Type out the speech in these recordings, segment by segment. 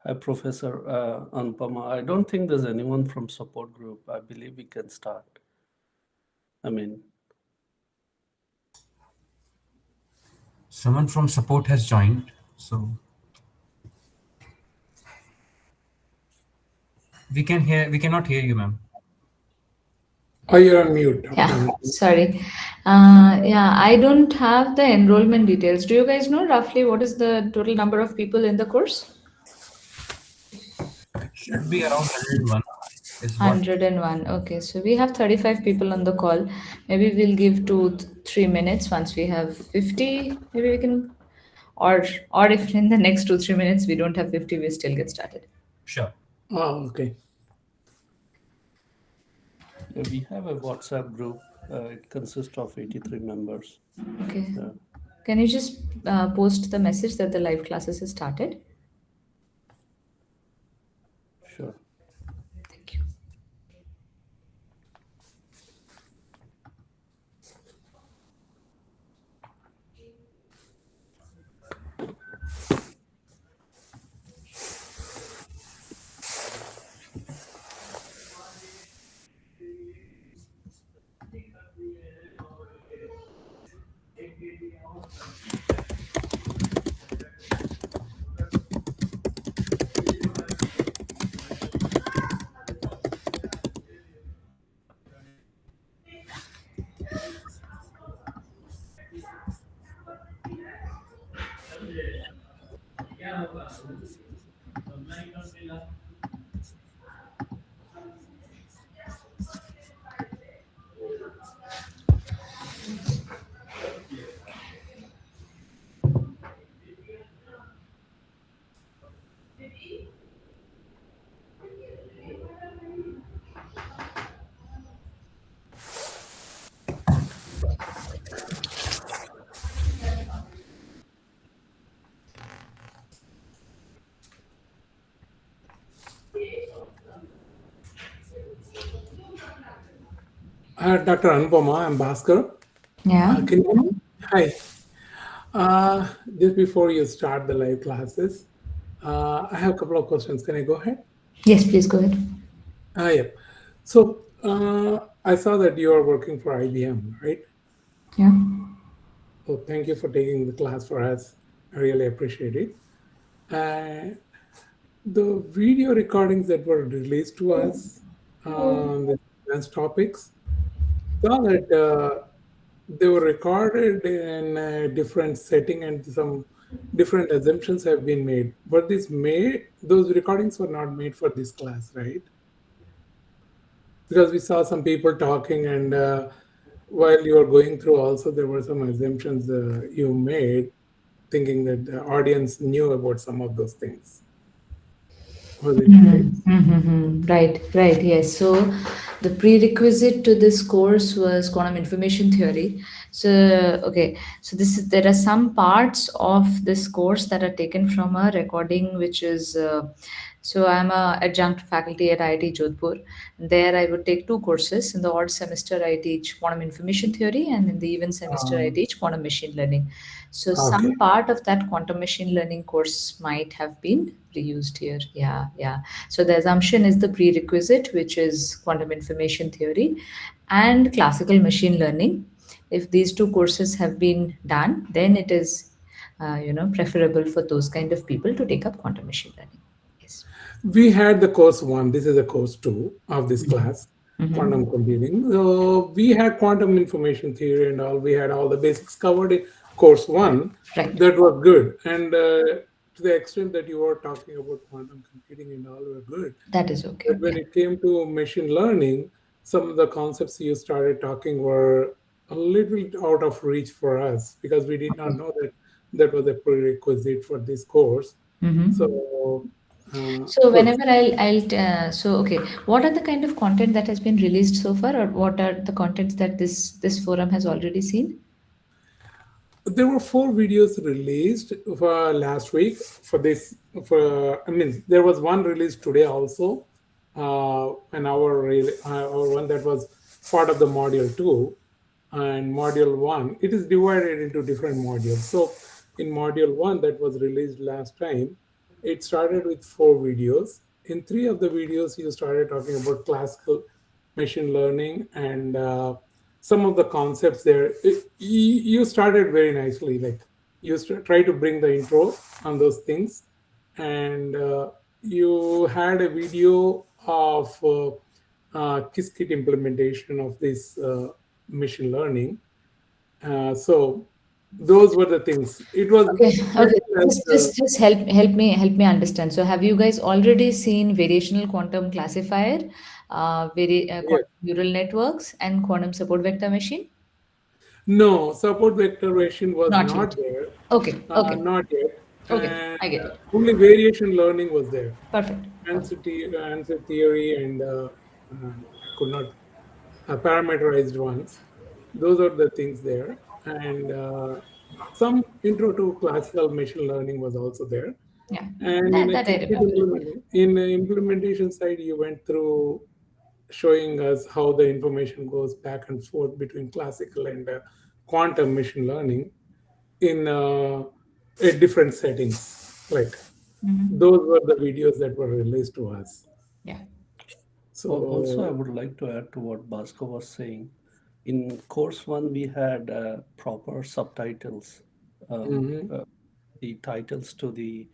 Hi, Professor Anupama. I don't think there's anyone from support group. I believe we can start. I mean, Someone from support has joined, so we cannot hear you, ma'am. Oh, you're on mute, Dr. Yeah, Anupam. sorry. Yeah, I don't have the enrollment details. Do you guys know roughly what is the total number of people in the course? Should be around 101 is what. 101. Okay, so we have 35 people on the call. Maybe we'll give 3 minutes. Once we have 50, maybe we can, or if in the next 2 3 minutes we don't have 50, we still get started. Sure. Oh, okay. we have a WhatsApp group. It consists of 83 members. Okay. Yeah. Can you just post the message that the live classes has started? Sure. Thank you. Dr. Anupama, I'm Bhaskar. Yeah. Can you hear me? Hi. Just before you start the live classes, I have a couple of questions. Can I go ahead? Yes, please go ahead. Yeah. So I saw that you are working for IBM, right? Yeah. So thank you for taking the class for us. I really appreciate it. The video recordings that were released to us on the advanced topics, saw that they were recorded in a different setting and some different assumptions have been made. But those recordings were not made for this class, right? Because we saw some people talking, and while you were going through, also there were some assumptions you made, thinking that the audience knew about some of those things. Was it right? Right, right, yes. So the prerequisite to this course was quantum information theory. So, okay, so there are some parts of this course that are taken from a recording, which is so I'm a adjunct faculty at IIT Jodhpur. There I would take two courses. In the odd semester, I teach quantum information theory, and in the even semester, I Um, teach quantum machine learning. So okay. some part of that quantum machine learning course might have been reused here. Yeah, yeah. So the assumption is the prerequisite, which is quantum information theory and classical machine learning. If these two courses have been done, then it is, preferable for those kind of people to take up quantum machine learning. Yes. We had the course one. This is the course two of this class, Mm-hmm. quantum computing. So we had quantum information theory and all. We had all the basics covered in course one. Right. That was good. And to the extent that you were talking about quantum computing and all were good. That is okay. But when Yeah. it came to machine learning, some of the concepts you started talking were a little out of reach for us because we did not know that that was a prerequisite for this course. Mm-hmm. So, So so whenever so okay, what are the kind of content that has been released so far, or what are the contents that this forum has already seen? there were four videos released for last week for this. For I mean, there was one released today also, our one that was part of the module two, and module one. It is divided into different modules. So, in module one that was released last time, it started with 4 videos. In 3 of the videos, you started talking about classical machine learning and some of the concepts there. You started very nicely, like you try to bring the intro on those things, and you had a video of Qiskit implementation of this machine learning. So those were the things. It was Okay, okay. written as Just help me understand. So, have you guys already seen variational quantum classifier, yeah. quantum neural networks, and quantum support vector machine? No, support vector version was Not yet. not there, Okay, okay, not yet, okay. and I get it. only variation learning was there. Perfect. Answer, Perfect. answer theory and I could not parameterized ones. Those are the things there, and some intro to classical machine learning was also there. Yeah, And in that a that I Qiskit remember. in the implementation side, you went through showing us how the information goes back and forth between classical and quantum machine learning in different settings. Like Hmm. those were the videos that were released to us. Yeah. Also, I So would like to add to what Bhaskar was saying. In course one, we had proper subtitles, uh, mhm, uh, the titles to the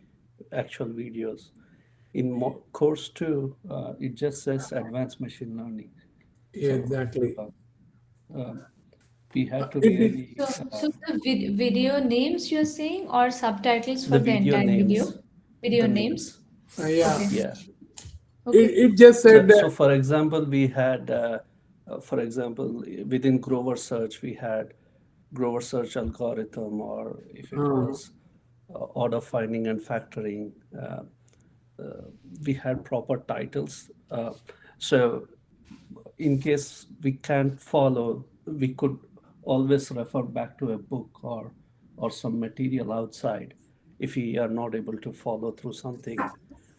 actual videos. In course two, it just says advanced machine learning. yeah, So exactly. uh, um, we had to It really So the video names you're saying, or subtitles for the the video entire names, video? Video the names? names. yeah, Okay. Yeah. Okay. it just said So, that. for example, we had, for example, within Grover search, we had Grover search algorithm, or if it Uh, was order finding and factoring, uh, we had proper titles. So, in case we can't follow, we could always refer back to a book or some material outside if we are not able to follow through something.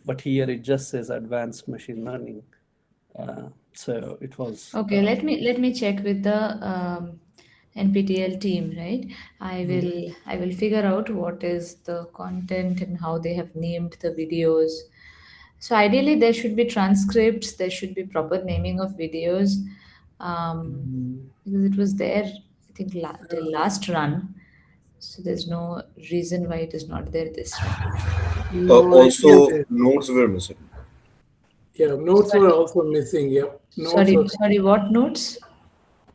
But here it just says advanced machine learning. So it was, Okay, let me check with the NPTL team, right? mm, I will figure out what is the content and how they have named the videos. So ideally, there should be transcripts. There should be proper naming of videos, because it was there, I think, till last run. So there's no reason why it is not there this run. no, yes, Also, yes. nodes were missing. Yeah, notes were Sorry, also missing. Yep, notes sorry, were. sorry. What notes?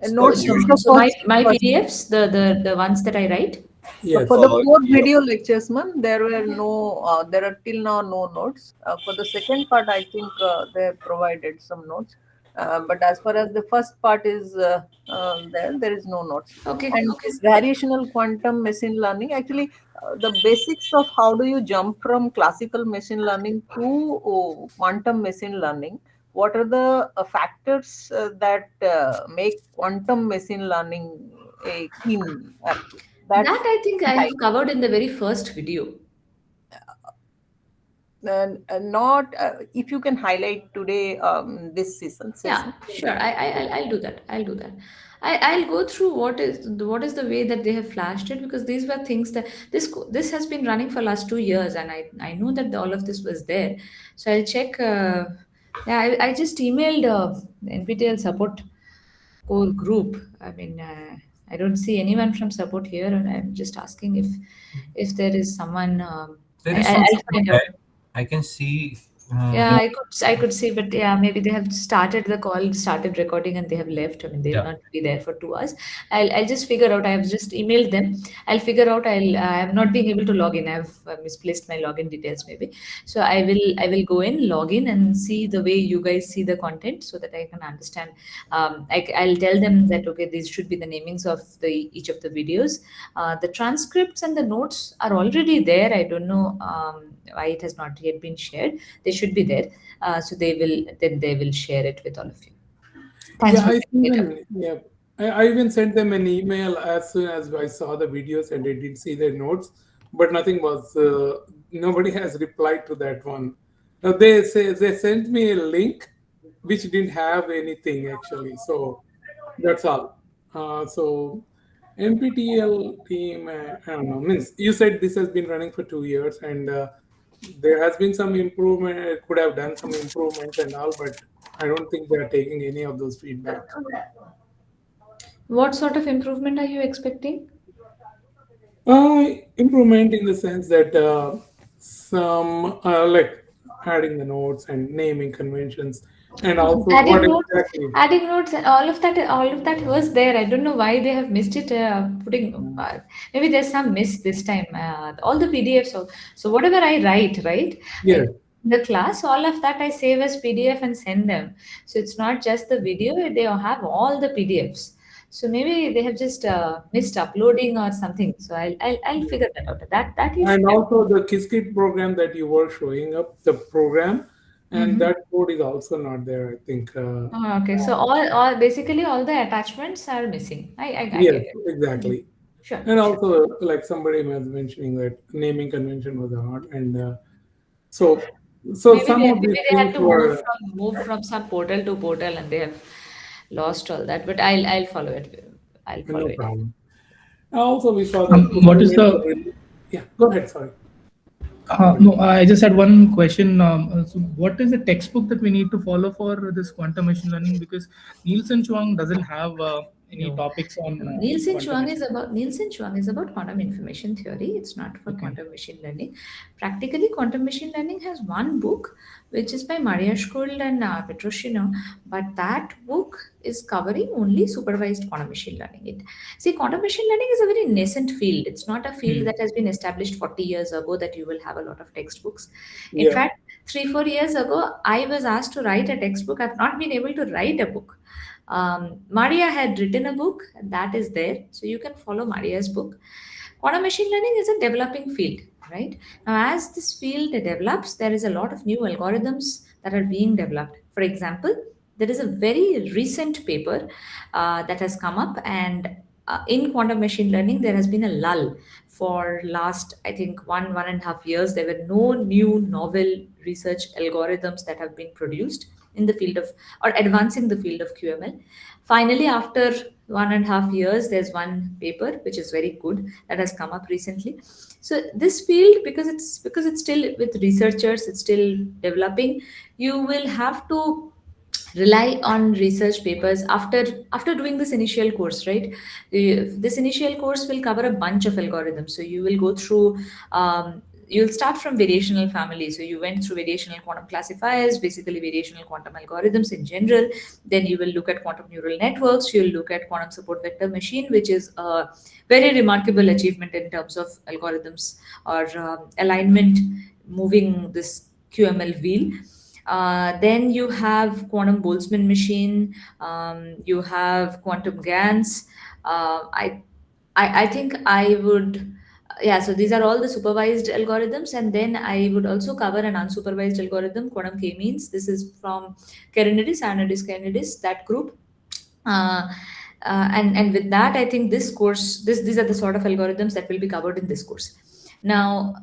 And So, notes so, for Usually, the so my first PDFs, the ones that I write. Yes. for the core yeah. video lectures, man, there were no, there are till now no notes. For the second part, I think they provided some notes. But as far as the first part is there is no notes. Okay, And okay. this variational quantum machine learning, actually, the basics of how do you jump from classical machine learning to quantum machine learning. What are the factors that make quantum machine learning a keen approach? That That's I think I right. have covered in the very first video. And not if you can highlight today this season Yeah, session. sure. I'll do that. I'll do that. I'll go through what is the way that they have flashed it, because these were things that this has been running for last 2 years, and I know that all of this was there. So I'll check. Yeah, I just emailed the NPTL support core group. I mean, I don't see anyone from support here, and I'm just asking if there is someone. There is some I'll support find out. there. I can see Yeah, in I could see, but yeah, maybe they have started the call, started recording, and they have left. I mean, they'll yeah. not be there for 2 hours. I'll just figure out. I have just emailed them. I'll figure out. I'm not being able to log in. I've misplaced my login details maybe. So I will go in, log in, and see the way you guys see the content, so that I can understand. I'll tell them that okay, these should be the namings of the each of the videos. The transcripts and the notes are already there. I don't know why it has not yet been shared. They should be there. So they will share it with all of you. Thanks Yeah, for I bringing it up. even yeah, I even sent them an email as soon as I saw the videos and I did see their notes, but nothing was. Nobody has replied to that one. Now they sent me a link, which didn't have anything actually. So that's all. So NPTEL team, I don't know. Means you said this has been running for 2 years, and there has been some improvement, could have done some improvements and all, but I don't think they are taking any of those feedback. What sort of improvement are you expecting? Improvement in the sense that some like adding the notes and naming conventions, and also Adding what notes, exactly. all of that was there. I don't know why they have missed it. Putting maybe there's some miss this time. All the PDFs. So whatever I write, right? Yes, In the class, all of that I save as PDF and send them. So it's not just the video; they have all the PDFs. So maybe they have just missed uploading or something. So I'll figure that out. That you should. and also the Qiskit program that you were showing up, the program, and Mhm. that code is also not there, I think. Oh, okay. So all basically all the attachments are missing. I Yes, get it. Mhm. exactly. Sure, And sure. also, like somebody was mentioning that naming convention was hard, and so some of Maybe these they had things to were move from some portal to portal and they have lost all that. But I'll follow it. I'll follow no it. problem. Also, we saw that What is Kubernetes. the Yeah, go ahead. Sorry. no, I just had one question. So what is the textbook that we need to follow for this quantum machine learning? Because Nielsen Chuang doesn't have any No. topics on quantum Nielsen machine. Chuang is about quantum information theory. It's not for Okay. quantum machine learning. Practically, quantum machine learning has one book, which is by Maria Schuld and Petrosino, but that book is covering only supervised quantum machine learning. Quantum machine learning is a very nascent field. It's not a field Hmm. that has been established 40 years ago that you will have a lot of textbooks. In Yeah. fact, 3 4 years ago, I was asked to write a textbook. I've not been able to write a book. Maria had written a book, and that is there. So you can follow Maria's book. Quantum machine learning is a developing field, right? Now, as this field develops, there is a lot of new algorithms that are being developed. For example, there is a very recent paper that has come up, and in quantum machine learning, there has been a lull for last, I think, 1.5 years. There were no new novel research algorithms that have been produced in the field of or advancing the field of QML. Finally, after 1.5 years, there's one paper which is very good that has come up recently. So this field, because it's still with researchers, it's still developing. You will have to rely on research papers after doing this initial course, right? This initial course will cover a bunch of algorithms, so you will go through you'll start from variational family. So you went through variational quantum classifiers, basically variational quantum algorithms in general. Then you will look at quantum neural networks. You'll look at quantum support vector machine, which is a very remarkable achievement in terms of algorithms or alignment, moving this QML wheel. Then you have quantum Boltzmann machine. You have quantum GANs. I think I would, yeah. So these are all the supervised algorithms, and then I would also cover an unsupervised algorithm, quantum K-means. This is from Kerenidis, Kerenidis, that group. Uh, and with that, I think this course, these are the sort of algorithms that will be covered in this course. Now,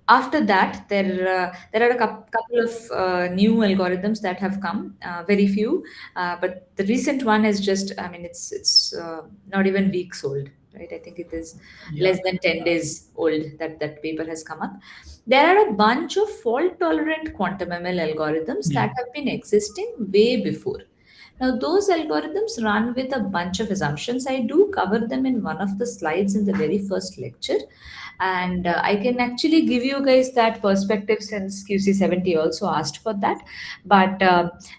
after that, there are a couple of new algorithms that have come, very few, but the recent one is just, I mean, it's not even weeks old, right? I think it is Yeah. less than 10 days old that paper has come up. There are a bunch of fault tolerant quantum ML algorithms Yeah. that have been existing way before. Now, those algorithms run with a bunch of assumptions. I do cover them in one of the slides in the very first lecture. And I can actually give you guys that perspective since QC70 also asked for that. But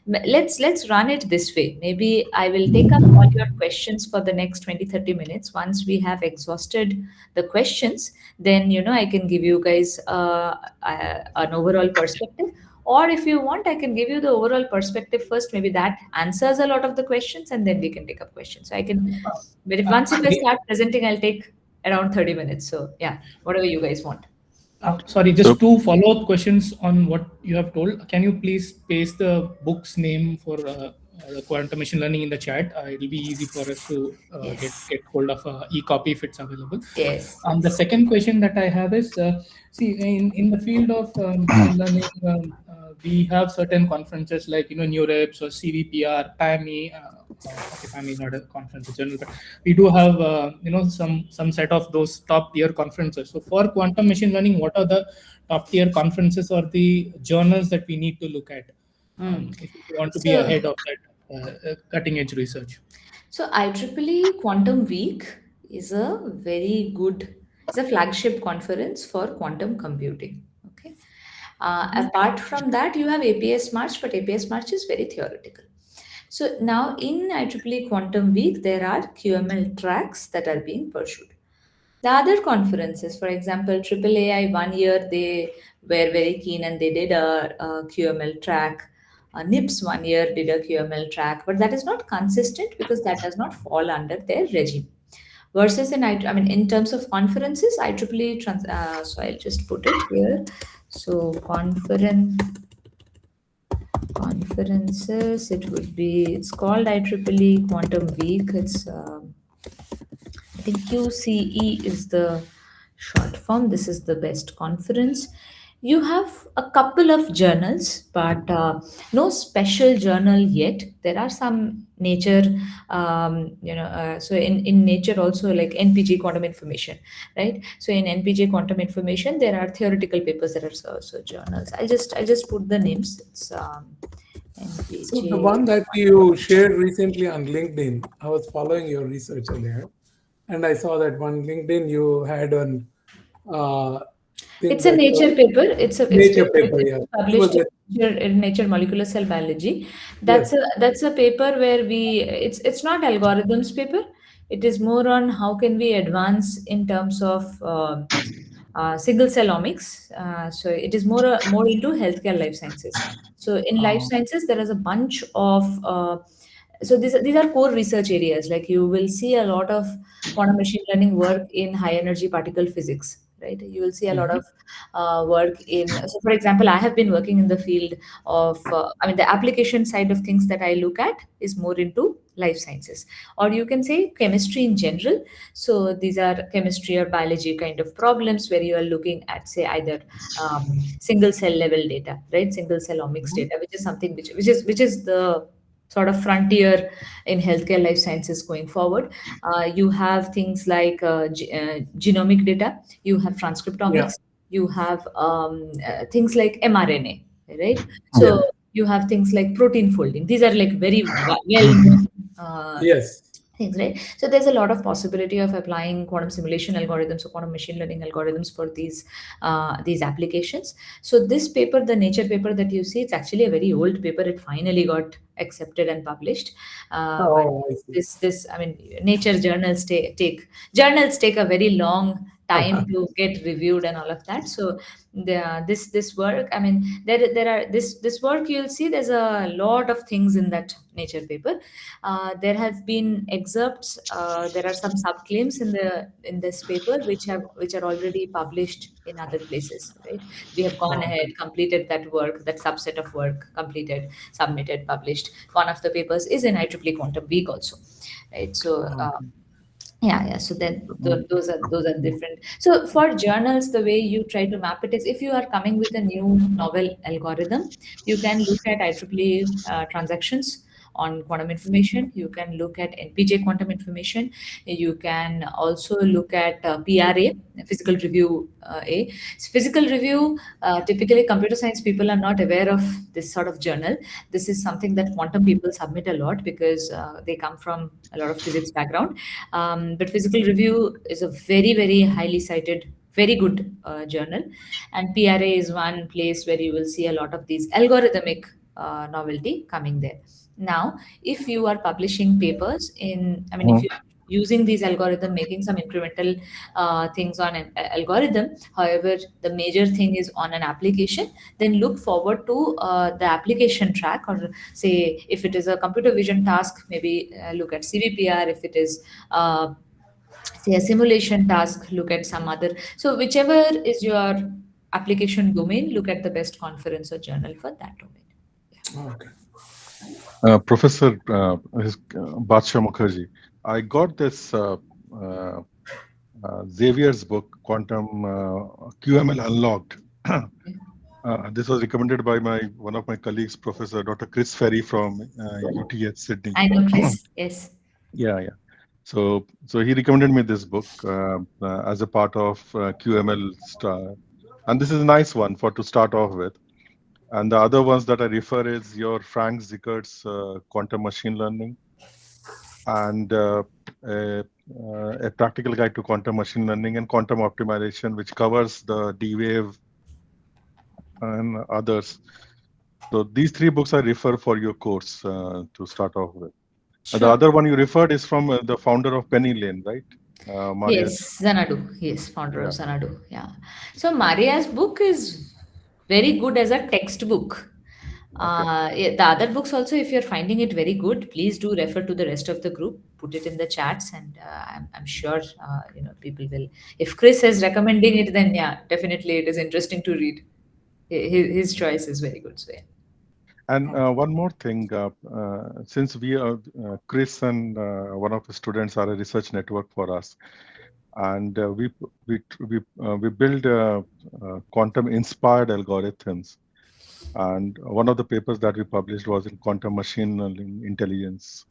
let's run it this way. Maybe I will take up all your questions for the next 20 30 minutes. Once we have exhausted the questions, then I can give you guys an overall perspective. Or if you want, I can give you the overall perspective first. Maybe that answers a lot of the questions, and then we can take up questions. So I can, but if I start presenting, I'll take around 30 minutes. So yeah, whatever you guys want. Sorry, just two follow-up questions on what you have told. Can you please paste the book's name for the quantum machine learning in the chat? It'll be easy for us to Yes. get hold of e-copy if it's available. Yes. The second question that I have is, see, in the field of machine learning, we have certain conferences like NeurIPS or CVPR, PAMI, Okay, fine, is not a conference journal, but we do have some set of those top tier conferences. So for quantum machine learning, what are the top tier conferences or the journals that we need to look at if we want to be So, ahead of that cutting edge research? so IEEE Quantum Week is a very good, it's a flagship conference for quantum computing. Okay. Apart from that, you have APS March, but APS March is very theoretical. So now in IEEE Quantum Week, there are QML tracks that are being pursued. The other conferences, for example, AAAI, 1 year they were very keen and they did a QML track. NIPS 1 year did a QML track, but that is not consistent because that does not fall under their regime. Versus I mean, in terms of conferences, IEEE, so I'll just put it here. So conferences, it would be, it's called IEEE Quantum Week. It's, I think QCE is the short form. This is the best conference. You have a couple of journals, but no special journal yet. There are some nature, so in nature also, like NPG quantum information, right? So in NPG quantum information, there are theoretical papers that are also journals. I just put the names. It's So the NPG. one that you shared recently on LinkedIn, I was following your research earlier, and I saw that one LinkedIn you had on thing It's a that nature paper. It's nature paper. Yeah, it's it was published it. in Nature Molecular Cell Biology. Yes. That's a paper where it's not algorithms paper. It is more on how can we advance in terms of single cell omics. So it is more into healthcare life sciences. So in life sciences, there is a bunch of so these are core research areas. Like you will see a lot of quantum machine learning work in high energy particle physics, right? You will see a lot Mhm. of work in, so for example, I have been working in the field of I mean, the application side of things that I look at is more into life sciences, or you can say chemistry in general. So these are chemistry or biology kind of problems where you are looking at, say, either single cell level data, right? Single cell omics Mhm. data, which is something which is the sort of frontier in healthcare life sciences going forward. You have things like genomic data, you have Yeah. transcriptomics, you have things like mRNA, right? Yeah. So you have things like protein folding. These are like very well known Yes. things, right? So there's a lot of possibility of applying quantum simulation algorithms or quantum machine learning algorithms for these applications. So this paper, the Nature paper that you see, it's actually a very old paper. It finally got accepted and published, but Oh, I see. this I mean, Nature journals take a very long time to get reviewed and all of that. So this work, I mean, there are this work, you'll see there's a lot of things in that Nature paper. There have been excerpts. There are some subclaims in this paper which are already published in other places. Right? We have gone Oh, ahead, completed that work, that subset of work, completed, submitted, published. One of the papers is in IEEE Quantum Week also. Right? So. okay. Yeah. So then those are different. So for journals, the way you try to map it is, if you are coming with a new novel algorithm, you can look at IEEE transactions on quantum information. You can look at NPJ quantum information. You can also look at PRA, physical review A. Physical review, typically computer science people are not aware of this sort of journal. This is something that quantum people submit a lot because they come from a lot of physics background. But physical review is a very, very highly cited, very good journal. And PRA is one place where you will see a lot of these algorithmic novelty coming there. Now, if you are publishing papers in, I mean, if you're using these algorithm, making some incremental things on an algorithm, however, the major thing is on an application, then look forward to the application track, or say if it is a computer vision task, maybe look at CVPR. If it is say a simulation task, look at some other. So whichever is your application domain, look at the best conference or journal for that domain. Okay. Professor Badsha Mukherjee, I got this Xavier's book, Quantum QML Unlocked. This was recommended by one of my colleagues, Professor Dr. Chris Ferry from UTH Sydney. I know Chris. Yes. Yeah. So he recommended me this book as a part of QML star, and this is a nice one for to start off with. And the other ones that I refer is your Frank Zickert's Quantum Machine Learning, and a practical guide to quantum machine learning and quantum optimization, which covers the D-Wave and others. So these three books I refer for your course to start off with. The Sure. other one you referred is from the founder of Penny Lane, right? Maria's. Yes, Xanadu. Yes, founder of Yeah. Xanadu. Yeah. So Maria's book is very good as a textbook. Yeah, the other books also, if you're finding it very good, please do refer to the rest of the group. Put it in the chats, and I'm sure people will. If Chris is recommending it, then yeah, definitely it is interesting to read. His choice is very good. So yeah. And one more thing, since we are Chris and one of the students are a research network for us, and we build quantum inspired algorithms. And one of the papers that we published was in quantum machine learning intelligence.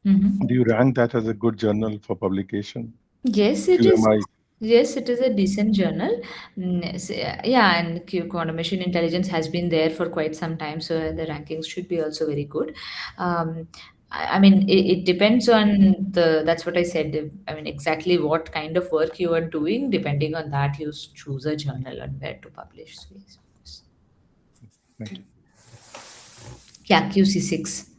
Mhm. Do you rank that as a good journal for publication? Yes, it is. QMI. Yes, it is a decent journal. Yeah, and quantum machine intelligence has been there for quite some time, so the rankings should be also very good. I mean, it depends on the. That's what I said. I mean, exactly what kind of work you are doing. Depending on that, you choose a journal and where to publish. So yes, of course. Thank you. Yeah, QC6.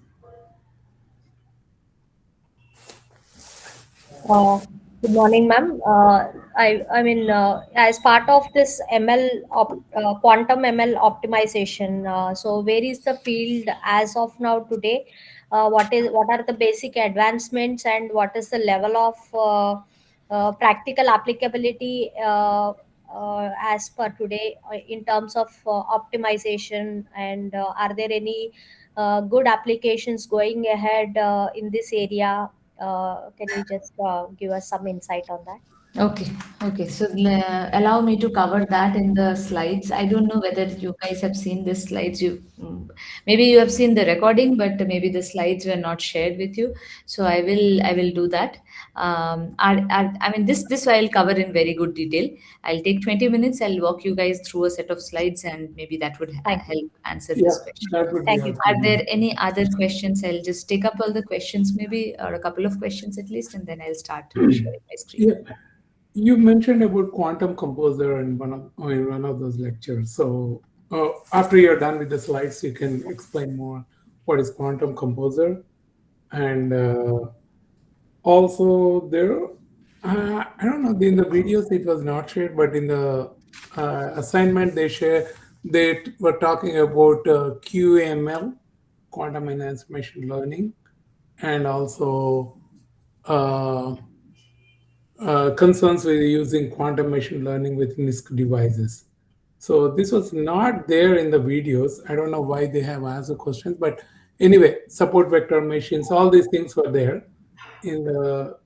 Uh, Good morning, ma'am. I mean, as part of this quantum ML optimization, so where is the field as of now today? What are the basic advancements and what is the level of practical applicability as per today in terms of optimization? And are there any good applications going ahead in this area? Can you just give us some insight on that? Okay. So allow me to cover that in the slides. I don't know whether you guys have seen the slides. Maybe you have seen the recording, but maybe the slides were not shared with you. So I will do that. I mean this I'll cover in very good detail. I'll take 20 minutes. I'll walk you guys through a set of slides, and maybe that would Thank you. help answer Yeah, this question. that would be Thank you. helpful. Are there any other questions? I'll just take up all the questions, maybe, or a couple of questions at least, and then I'll start sharing my screen. Yeah, you mentioned about quantum composer in one of those lectures. So after you're done with the slides, you can explain more what is quantum composer, and also there. I don't know. In the videos, it was not shared, but in the assignment they were talking about QML, quantum enhanced machine learning, and also concerns with using quantum machine learning with NISQ devices. So this was not there in the videos. I don't know why they have asked the questions, but anyway, support vector machines, all these things were there in the.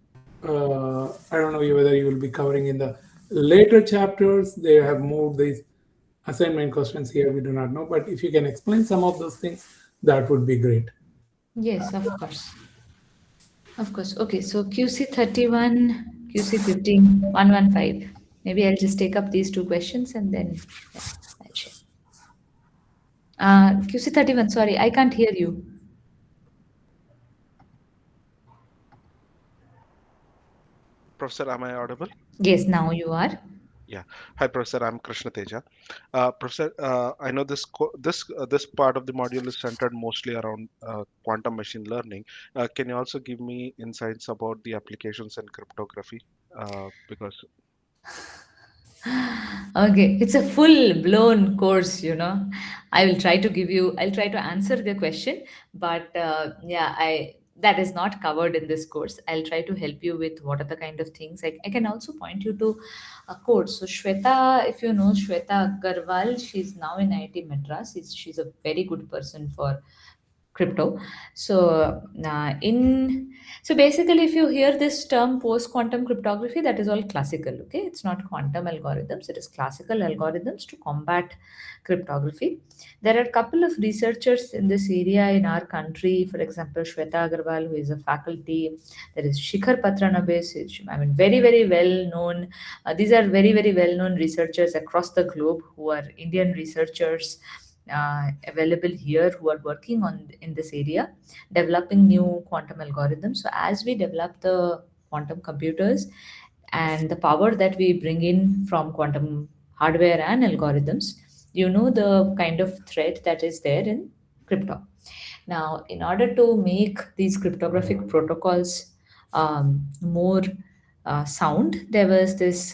I don't know whether you will be covering in the later chapters. They have moved these assignment questions here. We do not know, but if you can explain some of those things, that would be great. Yes, of course. Of course. Okay, so QC31, QC15, 115. Maybe I'll just take up these two questions and then yeah, I'll share. QC31, sorry, I can't hear you. Professor, am I audible? Yes, now you are. Yeah. Hi, Professor. I'm Krishna Teja. Professor, I know this part of the module is centered mostly around quantum machine learning. Can you also give me insights about the applications in cryptography? Because Okay, it's a full blown course, I'll try to answer the question, but yeah, that is not covered in this course. I'll try to help you with what are the kind of things. I can also point you to a course. So Shweta, if you know Shweta Agarwal, she's now in IIT Madras. She's a very good person for crypto. So in so basically, if you hear this term post quantum cryptography, that is all classical. Okay, it's not quantum algorithms, it is classical algorithms to combat cryptography. There are a couple of researchers in this area in our country. For example, Shweta Agarwal, who is a faculty. There is Shikhar Patranabes, I mean, very, very well known. These are very, very well known researchers across the globe who are Indian researchers available here who are working on in this area, developing new quantum algorithms. So as we develop the quantum computers and the power that we bring in from quantum hardware and algorithms, you know the kind of threat that is there in crypto. Now, in order to make these cryptographic protocols more sound, there was this.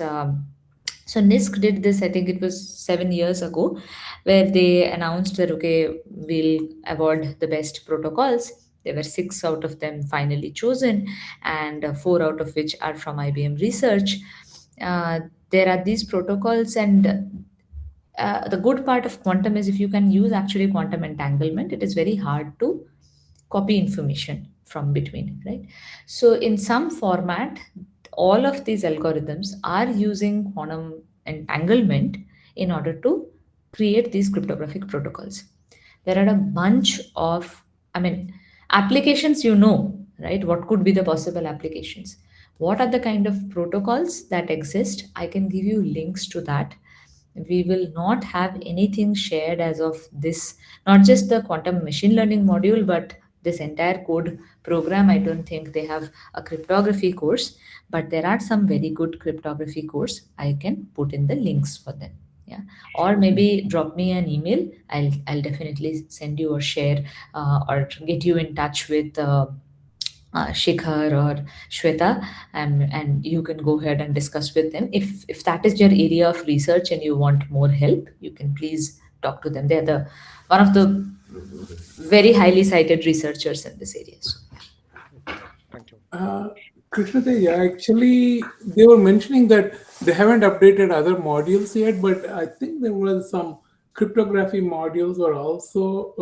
So NISC did this, I think it was 7 years ago, where they announced that, okay, we'll award the best protocols. There were six out of them finally chosen, and four out of which are from IBM Research. There are these protocols, and the good part of quantum is if you can use actually quantum entanglement, it is very hard to copy information from between, right? So in some format, all of these algorithms are using quantum entanglement in order to create these cryptographic protocols. There are a bunch of, I mean, applications, you know, right? What could be the possible applications? What are the kind of protocols that exist? I can give you links to that. We will not have anything shared as of this, not just the quantum machine learning module, but this entire code program. I don't think they have a cryptography course, but there are some very good cryptography course. I can put in the links for them. Yeah, or maybe drop me an email. I'll definitely send you or share or get you in touch with Shikhar or Shweta, and you can go ahead and discuss with them. If that is your area of research and you want more help, you can please talk to them. They're the one of the very highly cited researchers in this area. So, Thank you. Krishna, actually, they were mentioning that they haven't updated other modules yet, but I think there was some cryptography modules were also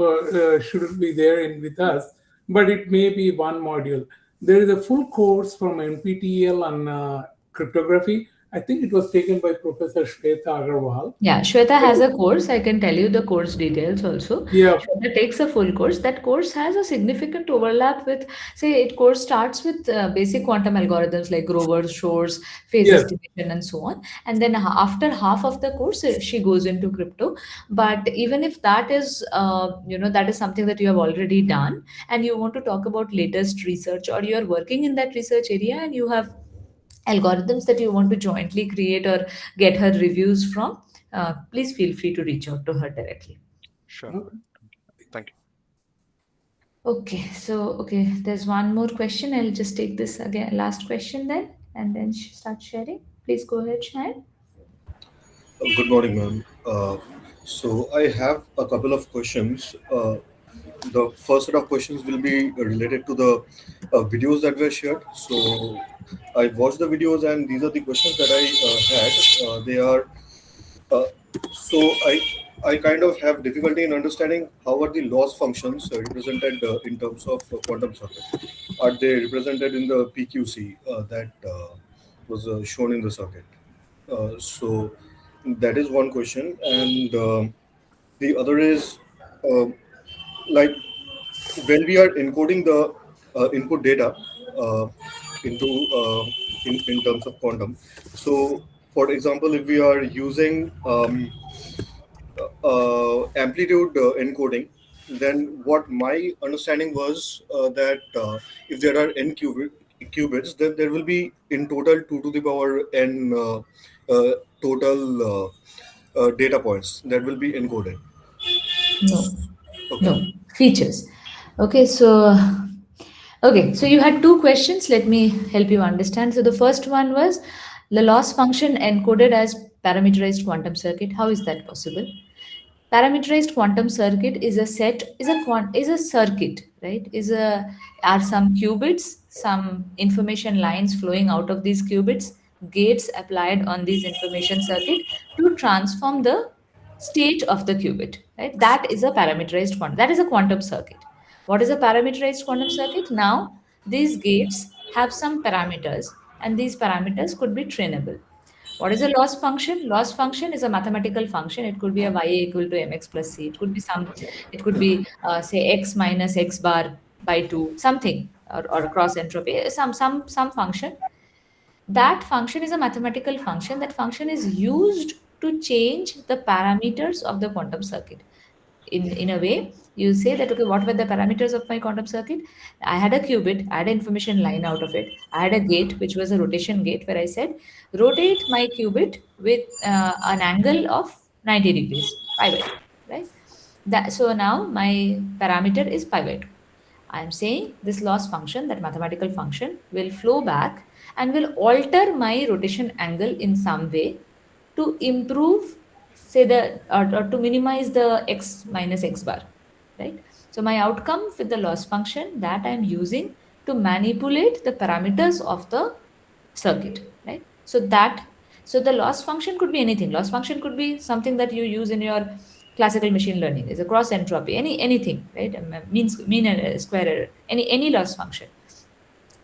shouldn't be there in with us, but it may be one module. There is a full course from NPTEL on cryptography. I think it was taken by Professor Shweta Agarwal. yeah, Shweta has a course. I can tell you the course details also. Yeah. Shweta takes a full course. That course has a significant overlap with, say, it course starts with basic quantum algorithms like Grover, Shor's, phase Yes. estimation, and so on. And then after half of the course, she goes into crypto. But even if that is, that is something that you have already done, and you want to talk about latest research, or you are working in that research area and you have algorithms that you want to jointly create or get her reviews from, please feel free to reach out to her directly. Sure. Okay. Thank you. Okay, there's one more question. I'll just take this again, last question then, and then start sharing. Please go ahead, Shine. Good morning, ma'am. So I have a couple of questions. The first set of questions will be related to the videos that were shared. So I watched the videos, and these are the questions that I had. They are so I kind of have difficulty in understanding how are the loss functions represented in terms of quantum circuit. Are they represented in the PQC that was shown in the circuit? So that is one question, and the other is like when we are encoding the input data uh, into in terms of quantum. So, for example, if we are using amplitude encoding, then what my understanding was that if there are n qubits, then there will be in total 2 to the power n total data points that will be encoded. No, Okay. no features. Okay, so you had two questions. Let me help you understand. So the first one was the loss function encoded as parameterized quantum circuit. How is that possible? Parameterized quantum circuit is a circuit, right? Are some qubits, some information lines flowing out of these qubits, gates applied on these information circuit to transform the state of the qubit, right? That is a parameterized quantum. That is a quantum circuit. What is a parameterized quantum circuit? Now, these gates have some parameters, and these parameters could be trainable. What is a loss function? Loss function is a mathematical function. It could be a y equal to mx plus c. It could be it could be say x minus x bar by 2, something, or cross entropy, some function. That function is a mathematical function. That function is used to change the parameters of the quantum circuit. In a way, you say that, okay, what were the parameters of my quantum circuit? I had a qubit, I had an information line out of it, I had a gate which was a rotation gate, where I said rotate my qubit with an angle of 90 degrees, pi by 2, right? So now my parameter is pi by 2. I am saying this loss function, that mathematical function, will flow back and will alter my rotation angle in some way to improve, say, or to minimize the x minus x bar, right? So my outcome with the loss function, that I am using to manipulate the parameters of the circuit, right? So the loss function could be anything. Loss function could be something that you use in your classical machine learning. Is a cross entropy, anything, right? Mean error, square error, any loss function.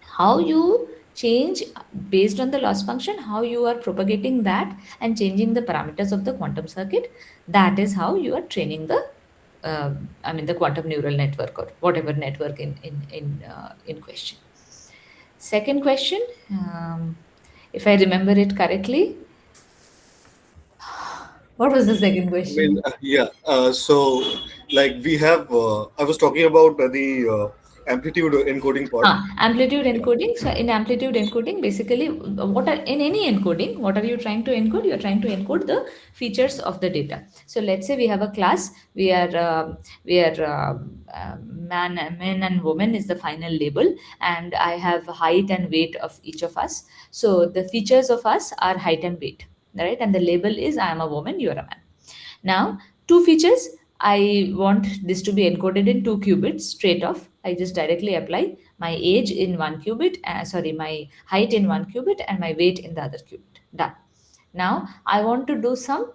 How you change based on the loss function, how you are propagating that and changing the parameters of the quantum circuit, that is how you are training the the quantum neural network, or whatever network in question. Second question, if I remember it correctly, what was the second I question? mean, yeah. So, like we have, I was talking about the amplitude encoding part. Amplitude Yeah. encoding. So in amplitude encoding, basically, in any encoding, what are you trying to encode? You are trying to encode the features of the data. So let's say we have a class. Men and woman is the final label, and I have height and weight of each of us. So the features of us are height and weight, right? And the label is I am a woman, you are a man. Now, two features. I want this to be encoded in 2 qubits straight off. I just directly apply my age in 1 qubit, my height in 1 qubit, and my weight in the other qubit. Done. Now, I want to do some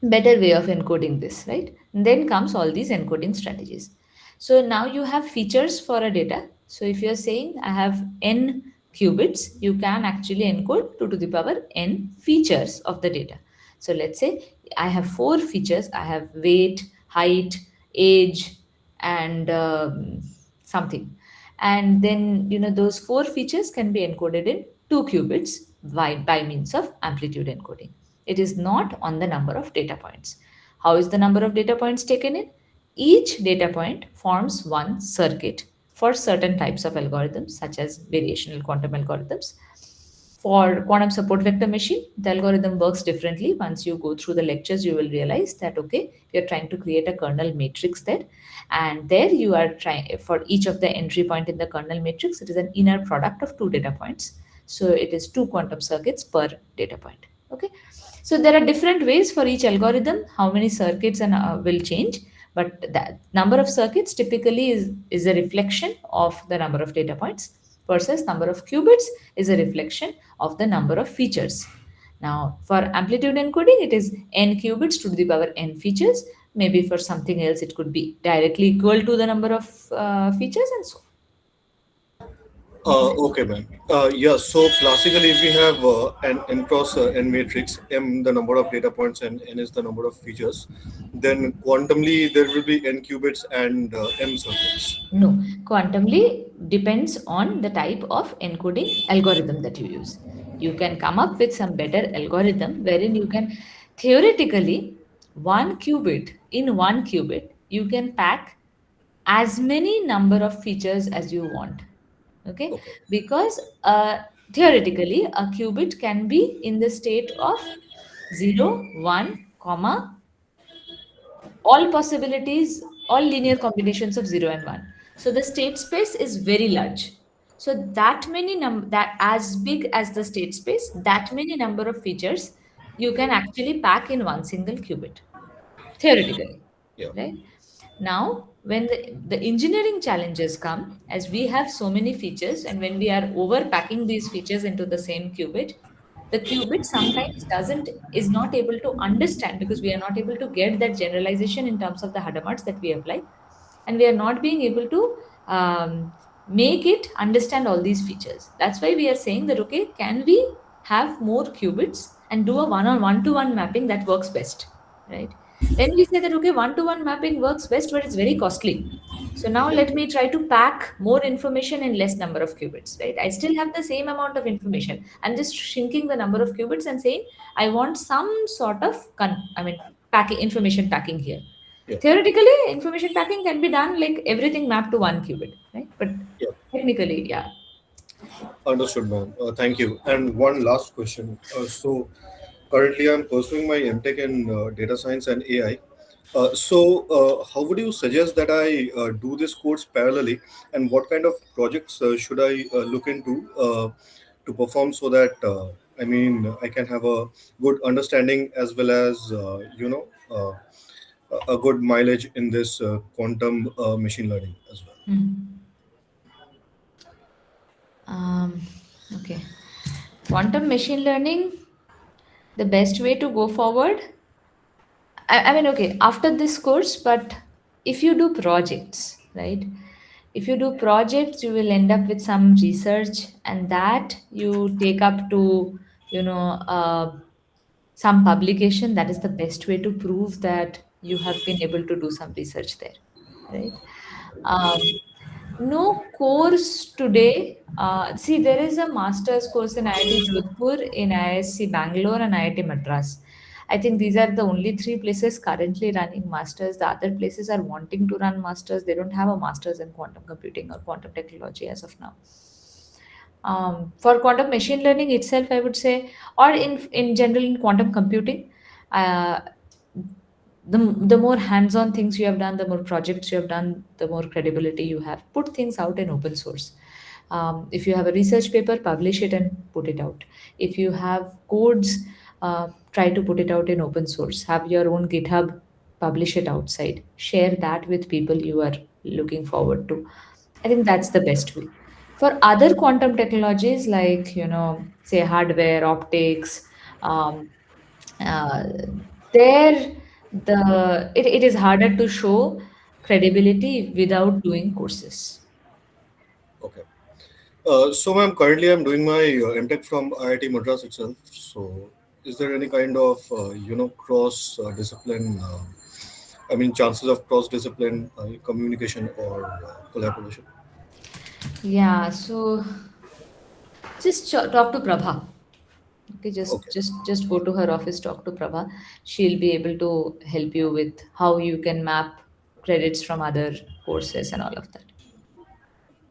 better way of encoding this, right? And then comes all these encoding strategies. So now you have features for a data. So if you're saying I have n qubits, you can actually encode 2 to the power n features of the data. So let's say I have 4 features. I have weight, height, age, and something. And then, those 4 features can be encoded in 2 qubits by means of amplitude encoding. It is not on the number of data points. How is the number of data points taken in? Each data point forms one circuit for certain types of algorithms, such as variational quantum algorithms. For quantum support vector machine, the algorithm works differently. Once you go through the lectures, you will realize that, okay, you're trying to create a kernel matrix there. And there you are trying, for each of the entry point in the kernel matrix, it is an inner product of 2 data points. So it is 2 quantum circuits per data point. Okay. So there are different ways for each algorithm, how many circuits will change. But the number of circuits typically is a reflection of the number of data points, versus number of qubits is a reflection of the number of features. Now, for amplitude encoding, it is n qubits to the power n features. Maybe for something else, it could be directly equal to the number of features, and so on. Okay, man. Yeah, so classically we have n cross n matrix, m the number of data points and n is the number of features. Then quantumly there will be n qubits and m circuits. No, quantumly depends on the type of encoding algorithm that you use. You can come up with some better algorithm wherein you can theoretically 1 qubit, in 1 qubit, you can pack as many number of features as you want. Okay, Okay. because theoretically a qubit can be in the state of 0, 1, comma, all possibilities, all linear combinations of 0 and 1. So the state space is very large. So that that as big as the state space, that many number of features you can actually pack in one single qubit, theoretically, Yeah. right? Now, when the engineering challenges come, as we have so many features, and when we are overpacking these features into the same qubit, the qubit sometimes is not able to understand, because we are not able to get that generalization in terms of the Hadamard's that we apply. and we are not being able to make it understand all these features. That's why we are saying that, okay, can we have more qubits and do a one-to-one mapping that works best, right? Then we say that, okay, one-to-one mapping works best, but it's very costly. So now let me try to pack more information in less number of qubits, right? I still have the same amount of information. I'm just shrinking the number of qubits and saying I want some sort of packing, information packing here. Yeah. Theoretically, information packing can be done like everything mapped to one qubit, right? But Yeah. technically, yeah. Understood, ma'am. Thank you. And one last question. So currently, I'm pursuing my MTech in data science and AI. How would you suggest that I do this course parallelly, and what kind of projects should I look into to perform so that I can have a good understanding as well as a good mileage in this quantum machine learning as well. Um, okay. Quantum machine learning, the best way to go forward. Okay, after this course, but if you do projects, right? If you do projects, you will end up with some research, and that you take up to, you know, some publication. That is the best way to prove that you have been able to do some research there, right? Um, no course today. See, there is a master's course in IIT Jodhpur, in ISC Bangalore, and IIT Madras. I think these are the only three places currently running masters. The other places are wanting to run masters. They don't have a master's in quantum computing or quantum technology as of now. For quantum machine learning itself, I would say, or in general in quantum computing, uh, the more hands-on things you have done, the more projects you have done, the more credibility you have. Put things out in open source. If you have a research paper, publish it and put it out. If you have codes, try to put it out in open source. Have your own GitHub, publish it outside. Share that with people you are looking forward to. I think that's the best way. For other quantum technologies like, say hardware, optics, um, uh, there it is harder to show credibility without doing courses. Okay. Ma'am, currently I'm doing my MTech from IIT Madras itself. So, is there any kind of cross discipline? Chances of cross discipline communication or collaboration? Yeah, so just talk to Prabha. Okay, just Okay. just just go to her office, talk to Prabha. She'll be able to help you with how you can map credits from other courses and all of that.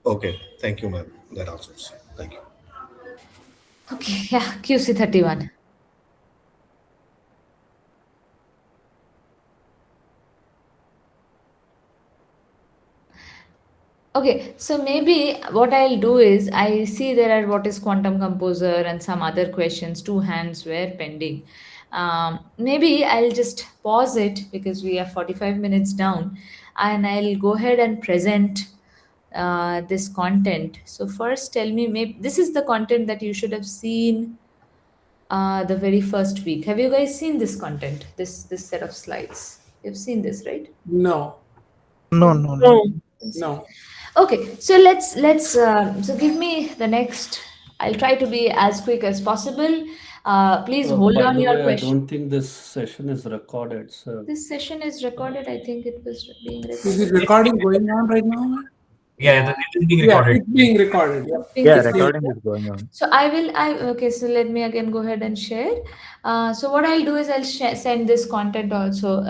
Okay. Thank you, ma'am. That answers. Thank you. Okay, yeah, QC31. Okay, so maybe what I'll do is I see there are what is quantum composer and some other questions, two hands were pending. Maybe I'll just pause it because we are 45 minutes down, and I'll go ahead and present this content. So first tell me, maybe this is the content that you should have seen the very first week. Have you guys seen this content, this set of slides? You've seen this, right? No, No, no, no. No. no. Okay, so let's give me the next. I'll try to be as quick as possible. Please hold By on the your way, I question. don't think this session is recorded. So This session is recorded. I think it was being Is recorded. it recording going on right now? Yeah, it is being Yeah, recorded. it's being recorded. Yeah. Think Yeah, it's recording recorded. is going on. So okay, so let me again go ahead and share. So what I'll do is I'll send this content also,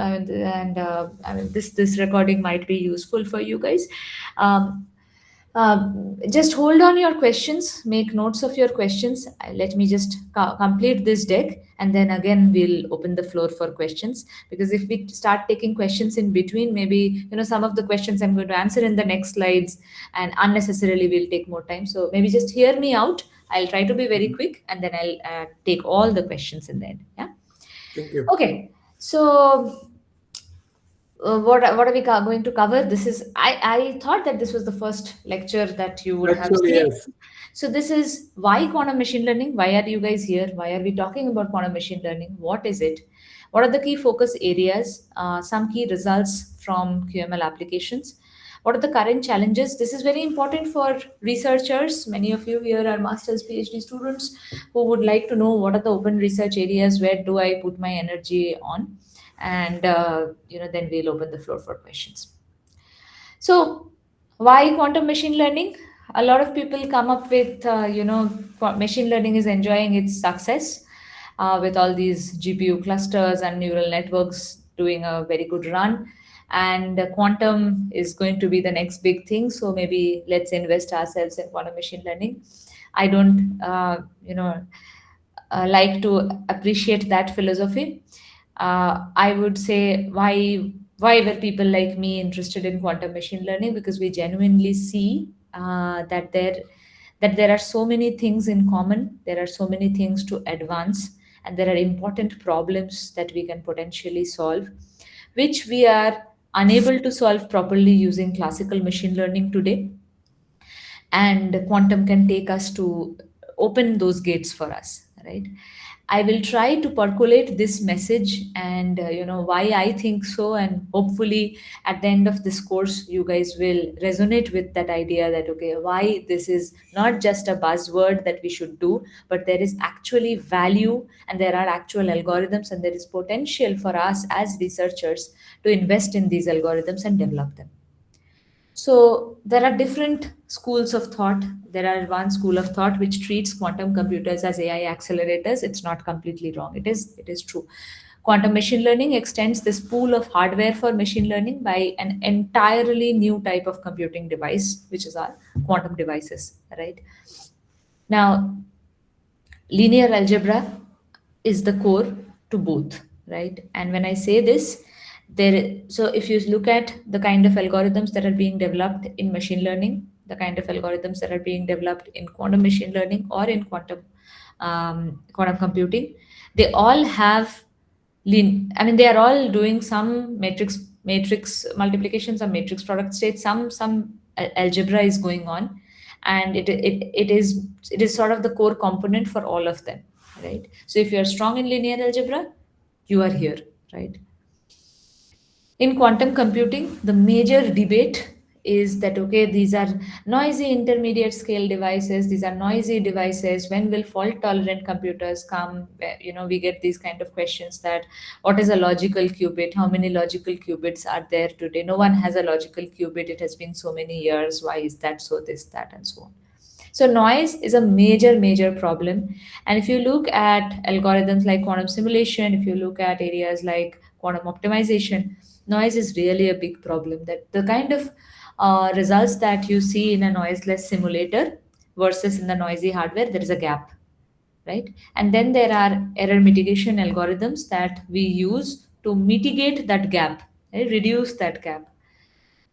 this recording might be useful for you guys. Um, just hold on your questions, make notes of your questions. Let me just complete this deck, and then again we'll open the floor for questions. Because if we start taking questions in between, maybe some of the questions I'm going to answer in the next slides, and unnecessarily we'll take more time. So maybe just hear me out. I'll try to be very quick, and then I'll take all the questions in the end. Yeah. Thank you. Okay. So what are we going to cover? This is I thought that this was the first lecture that you would have Actually, seen. yes. So this is why quantum machine learning. Why are you guys here? Why are we talking about quantum machine learning? What is it? What are the key focus areas? Some key results from QML applications. What are the current challenges? This is very important for researchers. Many of you here are master's PhD students who would like to know what are the open research areas, where do I put my energy on, and then we'll open the floor for questions. So, why quantum machine learning? A lot of people come up with, machine learning is enjoying its success with all these GPU clusters and neural networks doing a very good run. And quantum is going to be the next big thing. So maybe let's invest ourselves in quantum machine learning. I don't, like to appreciate that philosophy. I would say why were people like me interested in quantum machine learning? Because we genuinely see that there are so many things in common. There are so many things to advance, and there are important problems that we can potentially solve, which we are unable to solve properly using classical machine learning today. And quantum can take us to open those gates for us, right? I will try to percolate this message and why I think so, and hopefully at the end of this course you guys will resonate with that idea that okay, why this is not just a buzzword that we should do, but there is actually value, and there are actual algorithms, and there is potential for us as researchers to invest in these algorithms and develop them. So there are different schools of thought. There are one school of thought which treats quantum computers as AI accelerators. It's not completely wrong. It is true. Quantum machine learning extends this pool of hardware for machine learning by an entirely new type of computing device, which is our quantum devices, right? Now, linear algebra is the core to both, right? And when I say this, so if you look at the kind of algorithms that are being developed in machine learning, the kind of algorithms that are being developed in quantum machine learning or in quantum computing, they all have they are all doing some matrix multiplication, some matrix product state, some algebra is going on, and it is sort of the core component for all of them, right? So if you are strong in linear algebra, you are here, right? In quantum computing, the major debate is that okay, these are noisy intermediate scale devices, these are noisy devices. When will fault tolerant computers come? We get these kind of questions that what is a logical qubit? How many logical qubits are there today? No one has a logical qubit. It has been so many years. Why is that so? This, that, and so on. So noise is a major problem. And if you look at algorithms like quantum simulation, if you look at areas like quantum optimization, noise is really a big problem. That the kind of results that you see in a noiseless simulator versus in the noisy hardware, there is a gap, right? And then there are error mitigation algorithms that we use to mitigate that gap, right? Reduce that gap.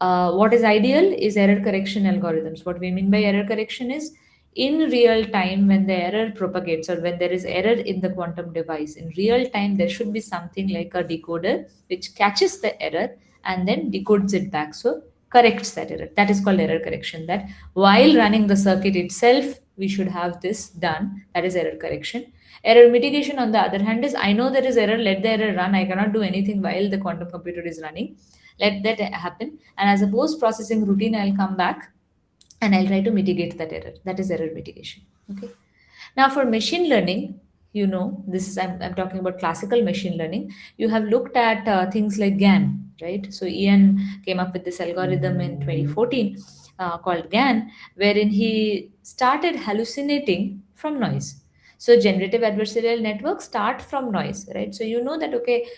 What is ideal is error correction algorithms. What we mean by error correction is in real time, when the error propagates or when there is error in the quantum device, in real time, there should be something like a decoder which catches the error and then decodes it back. So corrects that error. That is called error correction. That while running the circuit itself, we should have this done. That is error correction. Error mitigation, on the other hand, is I know there is error, let the error run. I cannot do anything while the quantum computer is running. Let that happen. And as a post processing routine, I'll come back and I'll try to mitigate that error. That is error mitigation. Okay. Now for machine learning, this is I'm talking about classical machine learning. You have looked at things like GAN, right? So Ian came up with this algorithm in 2014 called GAN, wherein he started hallucinating from noise. So generative adversarial networks start from noise, right? So you know that okay,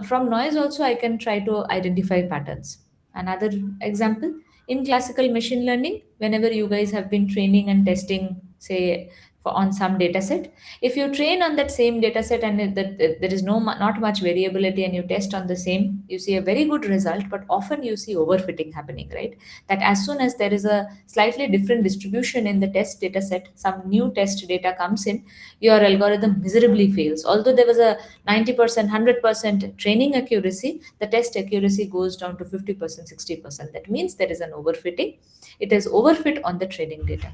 from noise also I can try to identify patterns. Another example, in classical machine learning, whenever you guys have been training and testing, say on some data set, if you train on that same data set and there is not much variability, and you test on the same, you see a very good result. But often you see overfitting happening, right? That as soon as there is a slightly different distribution in the test data set, some new test data comes in, your algorithm miserably fails. Although there was a 90%, 100% training accuracy, the test accuracy goes down to 50%, 60%. That means there is an overfitting. It is overfit on the training data.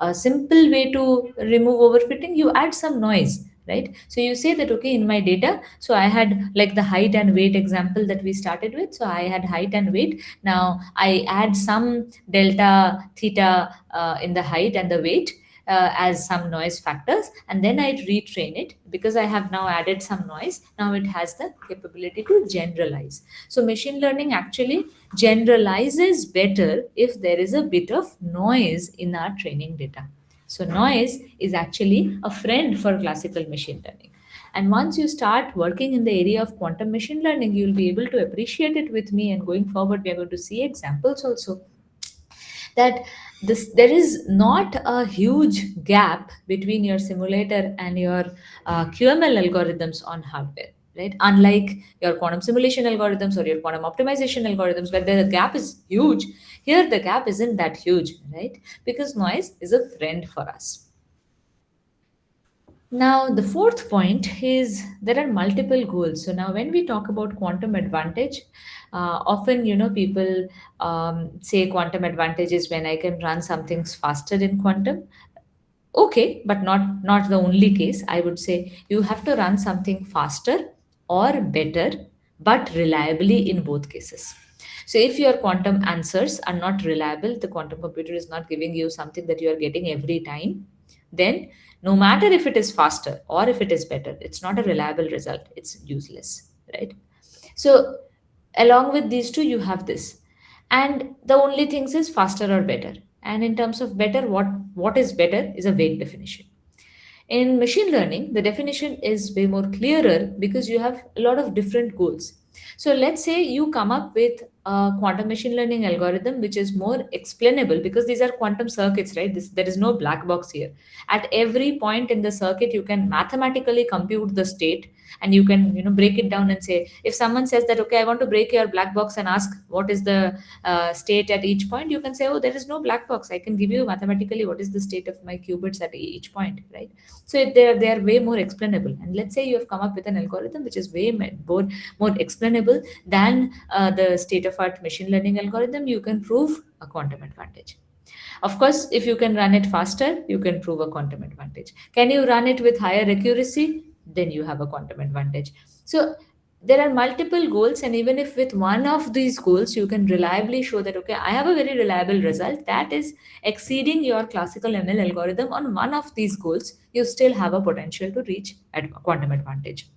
A simple way to remove overfitting, you add some noise. right? So you say that, okay, in my data, so I had like the height and weight example that we started with. So I had height and weight. Now I add some delta theta in the height and the weight as some noise factors, and then I retrain it because I have now added some noise. Now it has the capability to generalize. So machine learning actually generalizes better if there is a bit of noise in our training data. So noise is actually a friend for classical machine learning. And once you start working in the area of quantum machine learning, you'll be able to appreciate it with me. And going forward, we are going to see examples also that there is not a huge gap between your simulator and your QML algorithms on hardware, right? Unlike your quantum simulation algorithms or your quantum optimization algorithms, where the gap is huge, here the gap isn't that huge, right? Because noise is a friend for us. Now, the fourth point is there are multiple goals. So now, when we talk about quantum advantage, often people say quantum advantage is when I can run some things faster in quantum. Okay, but not the only case. I would say you have to run something faster or better, but reliably in both cases. So if your quantum answers are not reliable, the quantum computer is not giving you something that you are getting every time, then no matter if it is faster or if it is better, it's not a reliable result. It's useless, right? So along with these two, you have this. And the only things is faster or better. And in terms of better, what is better is a vague definition. In machine learning, the definition is way more clearer because you have a lot of different goals. So let's say you come up with a quantum machine learning algorithm which is more explainable because these are quantum circuits, right? There is no black box here. At every point in the circuit, you can mathematically compute the state, and you can break it down and say, if someone says that, okay, I want to break your black box and ask what is the state at each point, you can say, oh, there is no black box. I can give you mathematically what is the state of my qubits at each point, right? So they are way more explainable. And let's say you have come up with an algorithm which is way more explainable than the state of art machine learning algorithm. You can prove a quantum advantage. Of course, if you can run it faster, you can prove a quantum advantage. Can you run it with higher accuracy? Then you have a quantum advantage. So there are multiple goals, and even if with one of these goals you can reliably show that, okay, I have a very reliable result that is exceeding your classical ML algorithm on one of these goals, you still have a potential to reach quantum advantage.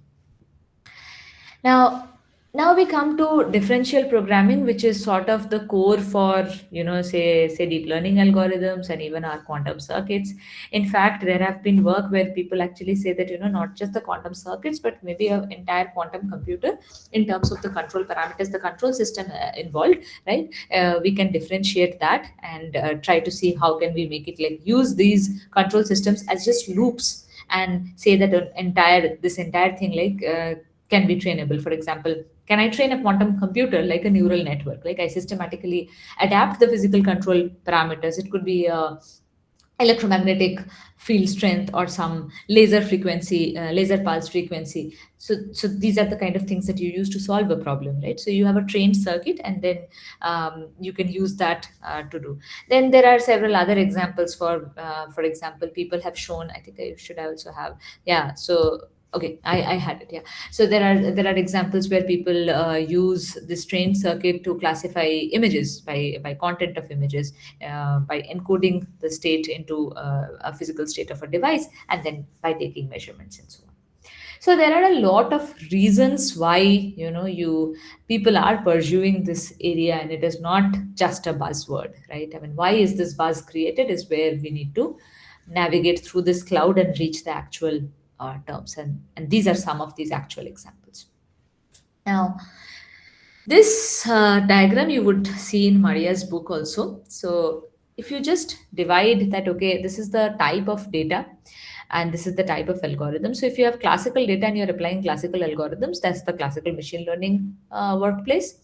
Now we come to differential programming, which is sort of the core for say deep learning algorithms and even our quantum circuits. In fact, there have been work where people actually say that not just the quantum circuits, but maybe an entire quantum computer in terms of the control parameters, the control system involved, right? We can differentiate that and try to see how can we make it like use these control systems as just loops and say that this entire thing can be trainable. For example, can I train a quantum computer like a neural network? Like I systematically adapt the physical control parameters. It could be electromagnetic field strength or some laser frequency, laser pulse frequency. So these are the kind of things that you use to solve a problem, right? So you have a trained circuit, and then you can use that to do. Then there are several other examples. For example, people have shown, I think I should also have, yeah. So okay, I had it, yeah. So there are examples where people use this trained circuit to classify images by content of images, by encoding the state into a physical state of a device, and then by taking measurements and so on. So there are a lot of reasons why you people are pursuing this area, and it is not just a buzzword, right? I mean, why is this buzz created is where we need to navigate through this cloud and reach the actual terms, and these are some of these actual examples. Now, this diagram you would see in Maria's book also. So if you just divide that, okay, this is the type of data and this is the type of algorithm. So if you have classical data and you're applying classical algorithms, that's the classical machine learning workplace.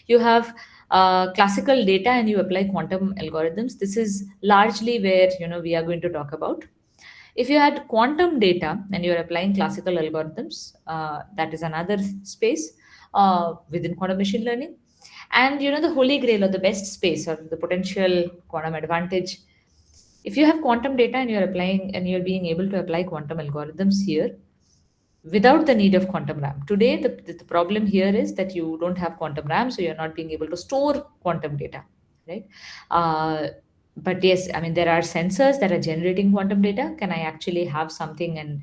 You have classical data and you apply quantum algorithms. This is largely where we are going to talk about. If you had quantum data and you're applying classical algorithms, that is another space within quantum machine learning. And the holy grail or the best space or the potential quantum advantage if you have quantum data and you're applying and you're being able to apply quantum algorithms here without the need of quantum RAM. Today, the problem here is that you don't have quantum RAM, so you're not being able to store quantum data, right? But yes, I mean, there are sensors that are generating quantum data. Can I actually have something and,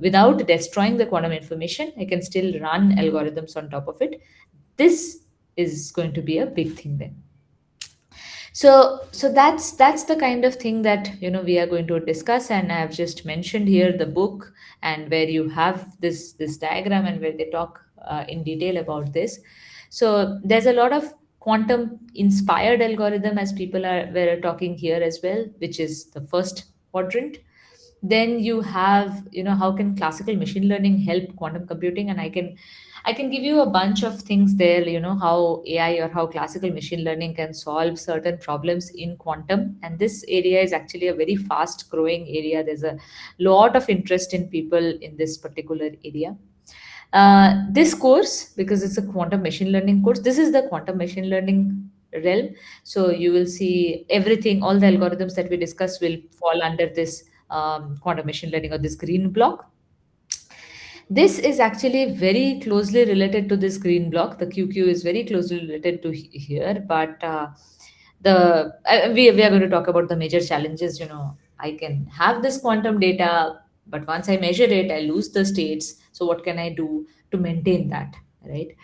without destroying the quantum information, I can still run algorithms on top of it? This is going to be a big thing then. So that's the kind of thing that we are going to discuss, and I have just mentioned here the book, and where you have this diagram and where they talk in detail about this. So there's a lot of quantum inspired algorithm, as people were talking here as well, which is the first quadrant. Then you have, how can classical machine learning help quantum computing? And I can give you a bunch of things there, how AI or how classical machine learning can solve certain problems in quantum. And this area is actually a very fast growing area. There's a lot of interest in people in this particular area. This course, because it's a quantum machine learning course, this is the quantum machine learning realm. So you will see everything, all the algorithms that we discuss will fall under this quantum machine learning, or this green block. This is actually very closely related to this green block. The QQ is very closely related to here, but we are going to talk about the major challenges. I can have this quantum data, but once I measure it, I lose the states. So what can I do to maintain that, right?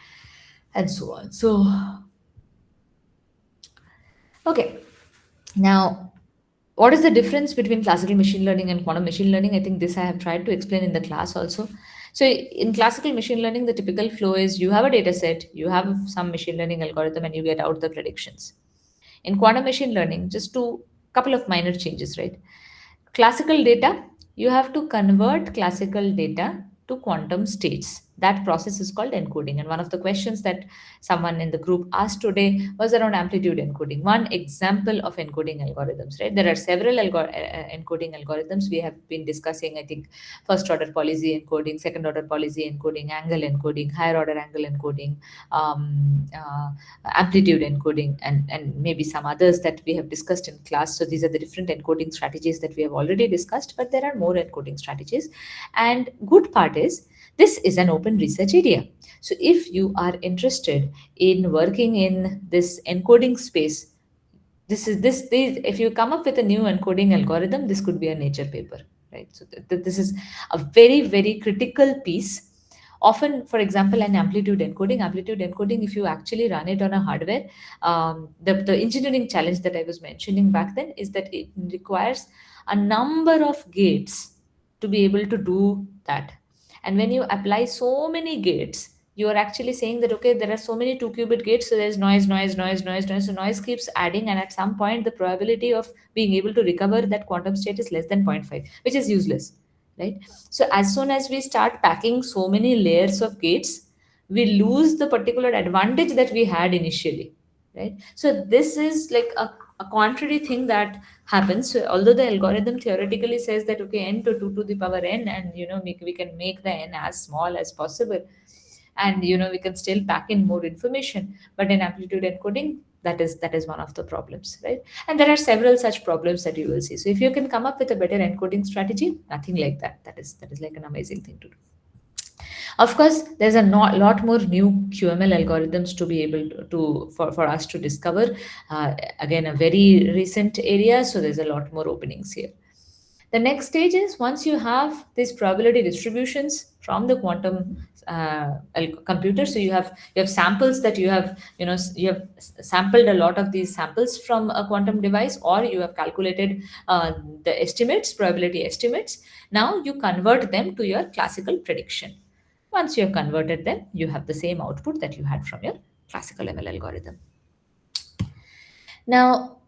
And so on. So, okay. Now, what is the difference between classical machine learning and quantum machine learning? I think this I have tried to explain in the class also. So in classical machine learning, the typical flow is you have a data set, you have some machine learning algorithm, and you get out the predictions. In quantum machine learning, just to couple of minor changes, right? Classical data, you have to convert classical data to quantum states. That process is called encoding. And one of the questions that someone in the group asked today was around amplitude encoding. One example of encoding algorithms, right? There are several encoding algorithms we have been discussing. I think first order Polisy encoding, second order Polisy encoding, angle encoding, higher order angle encoding, amplitude encoding, and maybe some others that we have discussed in class. So these are the different encoding strategies that we have already discussed, but there are more encoding strategies. And good part is, this is an open research area. So if you are interested in working in this encoding space, if you come up with a new encoding algorithm, this could be a Nature paper, right? So this is a very, very critical piece. Often, for example, an amplitude encoding, if you actually run it on a hardware, the engineering challenge that I was mentioning back then is that it requires a number of gates to be able to do that. And when you apply so many gates, you are actually saying that, okay, there are so many 2-qubit gates, so there's noise. So noise keeps adding, and at some point, the probability of being able to recover that quantum state is less than 0.5, which is useless, right? So as soon as we start packing so many layers of gates, we lose the particular advantage that we had initially, right? So this is like a contrary thing that happens. So although the algorithm theoretically says that, okay, n to 2 to the power n, and we can make the n as small as possible, and we can still pack in more information, but in amplitude encoding, that is one of the problems, right? And there are several such problems that you will see. So if you can come up with a better encoding strategy, nothing like that is like an amazing thing to do. Of course, there's a lot more new QML algorithms to be able for us to discover. Again, a very recent area, so there's a lot more openings here. The next stage is, once you have these probability distributions from the quantum computer, so you have samples that you have sampled a lot of these samples from a quantum device, or you have calculated the probability estimates. Now you convert them to your classical prediction. Once you have converted them, you have the same output that you had from your classical ML algorithm. Now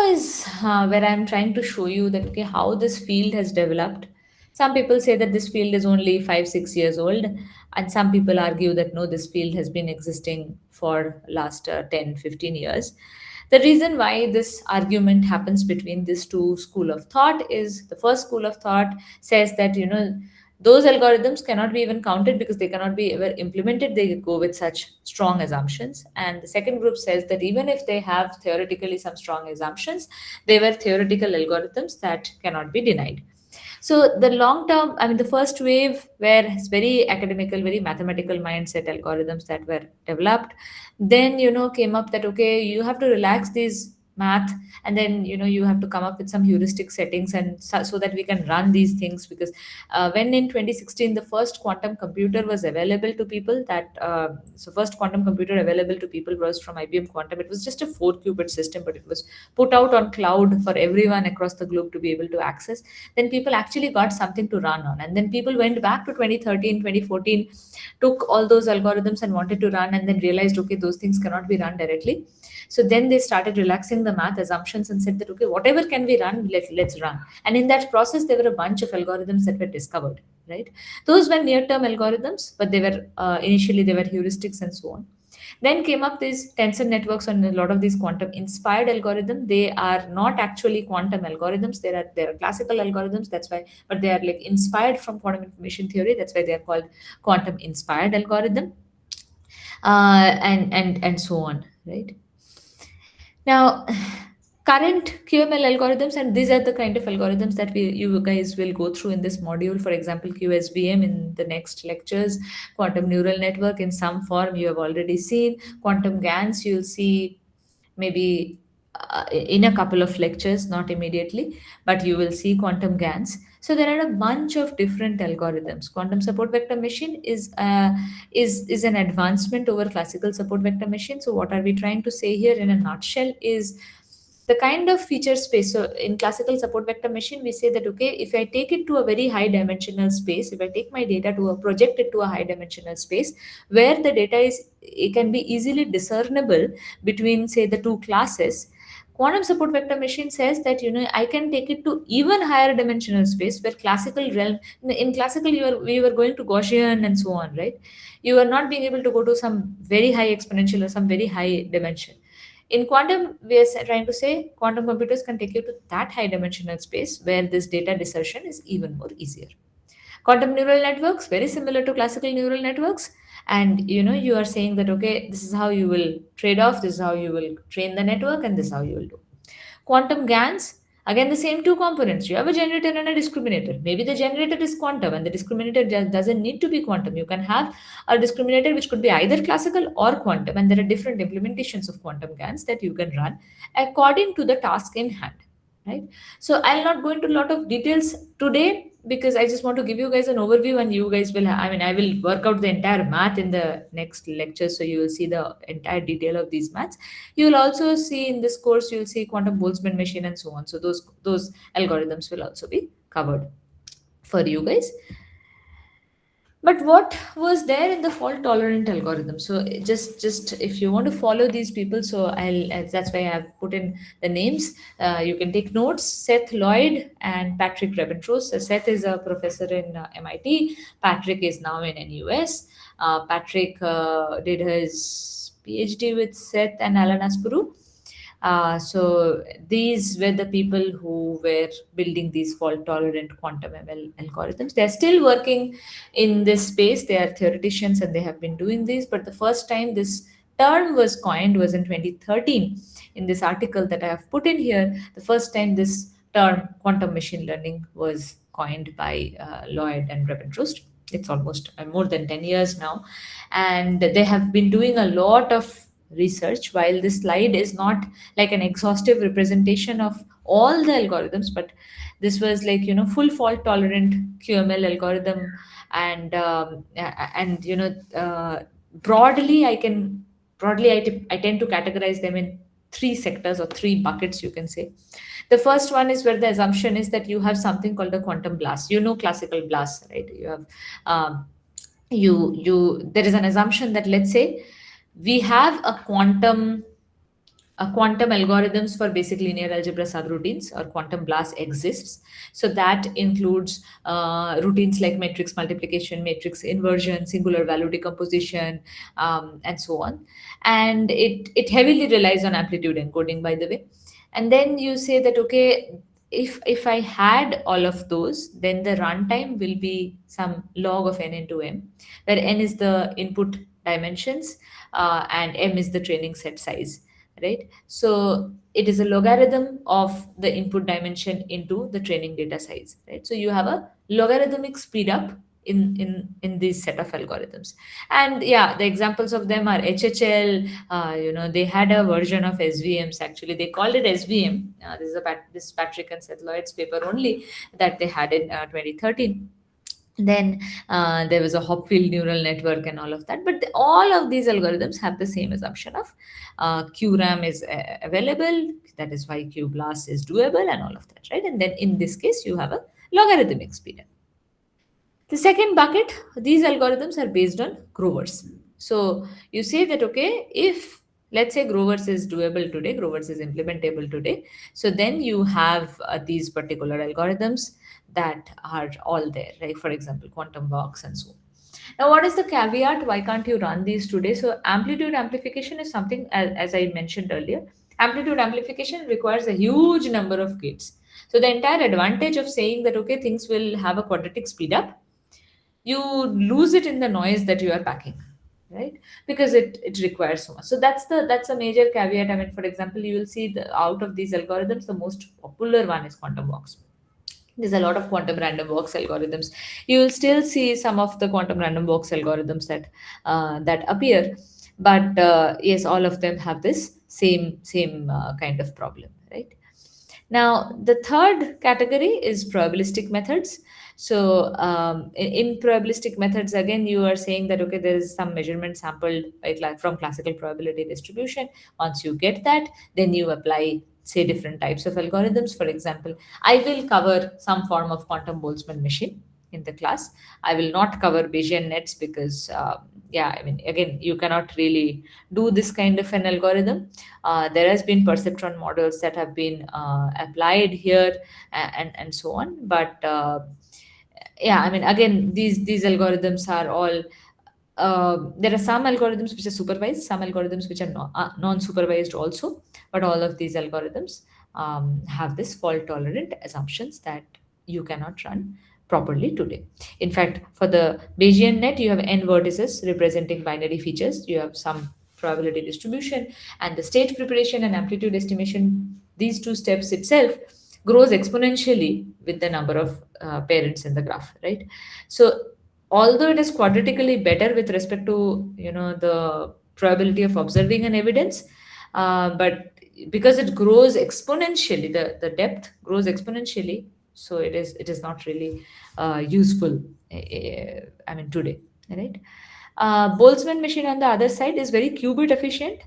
is where I'm trying to show you that, okay, how this field has developed. Some people say that this field is only 5-6 years old, and some people argue that no, this field has been existing for last 10-15 years. The reason why this argument happens between these two school of thought is, the first school of thought says that those algorithms cannot be even counted because they cannot be ever implemented. They go with such strong assumptions. And the second group says that even if they have theoretically some strong assumptions, they were theoretical algorithms that cannot be denied. So the long term, I mean, the first wave where it's very academical, very mathematical mindset algorithms that were developed, then, came up that, okay, you have to relax these math, and then, you have to come up with some heuristic settings, and so that we can run these things. Because when in 2016 the first quantum computer was available to people, so first quantum computer available to people was from IBM Quantum. It was just a 4-qubit system, but it was put out on cloud for everyone across the globe to be able to access. Then people actually got something to run on, and then people went back to 2013, 2014, took all those algorithms and wanted to run, and then realized, okay, those things cannot be run directly. So then they started relaxing the math assumptions and said that, okay, whatever can be run, let's run. And in that process, there were a bunch of algorithms that were discovered, right? Those were near-term algorithms, but they were initially they were heuristics and so on. Then came up these tensor networks and a lot of these quantum inspired algorithms. They are not actually quantum algorithms. There are classical algorithms. That's why, but they are like inspired from quantum information theory. That's why they are called quantum inspired algorithm, and so on, right? Now, current QML algorithms, and these are the kind of algorithms that you guys will go through in this module. For example, QSVM in the next lectures, quantum neural network in some form you have already seen, quantum GANs you'll see maybe in a couple of lectures, not immediately, but you will see quantum GANs. So there are a bunch of different algorithms. Quantum support vector machine is an advancement over classical support vector machine. So what are we trying to say here in a nutshell is the kind of feature space. So in classical support vector machine, we say that, okay, if I take it to a very high dimensional space, if I take my data project it to a high dimensional space where the data it can be easily discernible between, say, the two classes, quantum support vector machine says that, I can take it to even higher dimensional space where classical realm, in classical we were going to Gaussian and so on, right? You are not being able to go to some very high exponential or some very high dimension. In quantum, we are trying to say quantum computers can take you to that high dimensional space where this data dispersion is even more easier. Quantum neural networks, very similar to classical neural networks. And you are saying that, okay, this is how you will trade off, this is how you will train the network, and this is how you will do. Quantum GANs, again, the same two components. You have a generator and a discriminator. Maybe the generator is quantum and the discriminator just doesn't need to be quantum. You can have a discriminator which could be either classical or quantum, and there are different implementations of quantum GANs that you can run according to the task in hand, right? So I'll not go into a lot of details today because I just want to give you guys an overview, and you guys will I will work out the entire math in the next lecture, so you will see the entire detail of these maths. You will also see in this course, you will see quantum Boltzmann machine and so on. So those algorithms will also be covered for you guys. But what was there in the fault tolerant algorithm? So just if you want to follow these people, so that's why I've put in the names. You can take notes. Seth Lloyd and Patrick Rebentros. So Seth is a professor in MIT. Patrick is now in NUS. Patrick did his PhD with Seth and Alan Aspuru. So these were the people who were building these fault tolerant quantum ML algorithms. They're still working in this space. They are theoreticians and they have been doing this. But the first time this term was coined was in 2013. In this article that I have put in here, the first time this term quantum machine learning was coined by Lloyd and Rebentros. It's almost more than 10 years now. And they have been doing a lot of research. While this slide is not like an exhaustive representation of all the algorithms, but this was like full fault tolerant QML algorithm. And broadly I tend to categorize them in three sectors or three buckets, you can say. The first one is where the assumption is that you have something called a quantum blast. Classical blast, right? You have there is an assumption that, let's say, we have a quantum algorithms for basic linear algebra subroutines, or quantum blast exists. So that includes routines like matrix multiplication, matrix inversion, singular value decomposition, and so on. And it heavily relies on amplitude encoding, by the way. And then you say that, okay, if I had all of those, then the runtime will be some log of n into m, where n is the input dimensions and m is the training set size, right? So it is a logarithm of the input dimension into the training data size, right? So you have a logarithmic speed up in this set of algorithms. And yeah, the examples of them are HHL. They had a version of SVMs. Actually, they called it SVM. This is this Patrick and Seth Lloyd's paper only that they had in 2013. Then there was a Hopfield neural network and all of that. But all of these algorithms have the same assumption of QRAM is available. That is why QBLAS is doable and all of that, right? And then in this case, you have a logarithmic speed. The second bucket, these algorithms are based on Grover's. So you say that, okay, if let's say Grover's is doable today, Grover's is implementable today, so then you have these particular algorithms that are all there, right? For example, quantum box and so on. Now, what is the caveat? Why can't you run these today? So amplitude amplification is something, as I mentioned earlier, amplitude amplification requires a huge number of gates. So the entire advantage of saying that, okay, things will have a quadratic speed up, you lose it in the noise that you are packing, right? Because it requires so much. So that's a major caveat. I mean, for example, you will see out of these algorithms, the most popular one is quantum box. There's a lot of quantum random walks algorithms. You will still see some of the quantum random walks algorithms that appear, but yes, all of them have this same kind of problem, right? Now, the third category is probabilistic methods. So, in probabilistic methods, again, you are saying that, okay, there is some measurement sampled from classical probability distribution. Once you get that, then you apply, say, different types of algorithms. For example, I will cover some form of quantum Boltzmann machine in the class. I will not cover Bayesian nets because, yeah, I mean, again, you cannot really do this kind of an algorithm. There has been perceptron models that have been applied here and so on. But yeah, I mean, again, these algorithms are all there are some algorithms which are supervised, some algorithms which are non-supervised also, but all of these algorithms have this fault tolerant assumptions that you cannot run properly today. In fact, for the Bayesian net, you have n vertices representing binary features. You have some probability distribution, and the state preparation and amplitude estimation, these two steps itself grows exponentially with the number of parents in the graph, right? So although it is quadratically better with respect to the probability of observing an evidence, but because it grows exponentially, the depth grows exponentially, so it is not really useful, I mean, today, right? Boltzmann machine on the other side is very qubit efficient.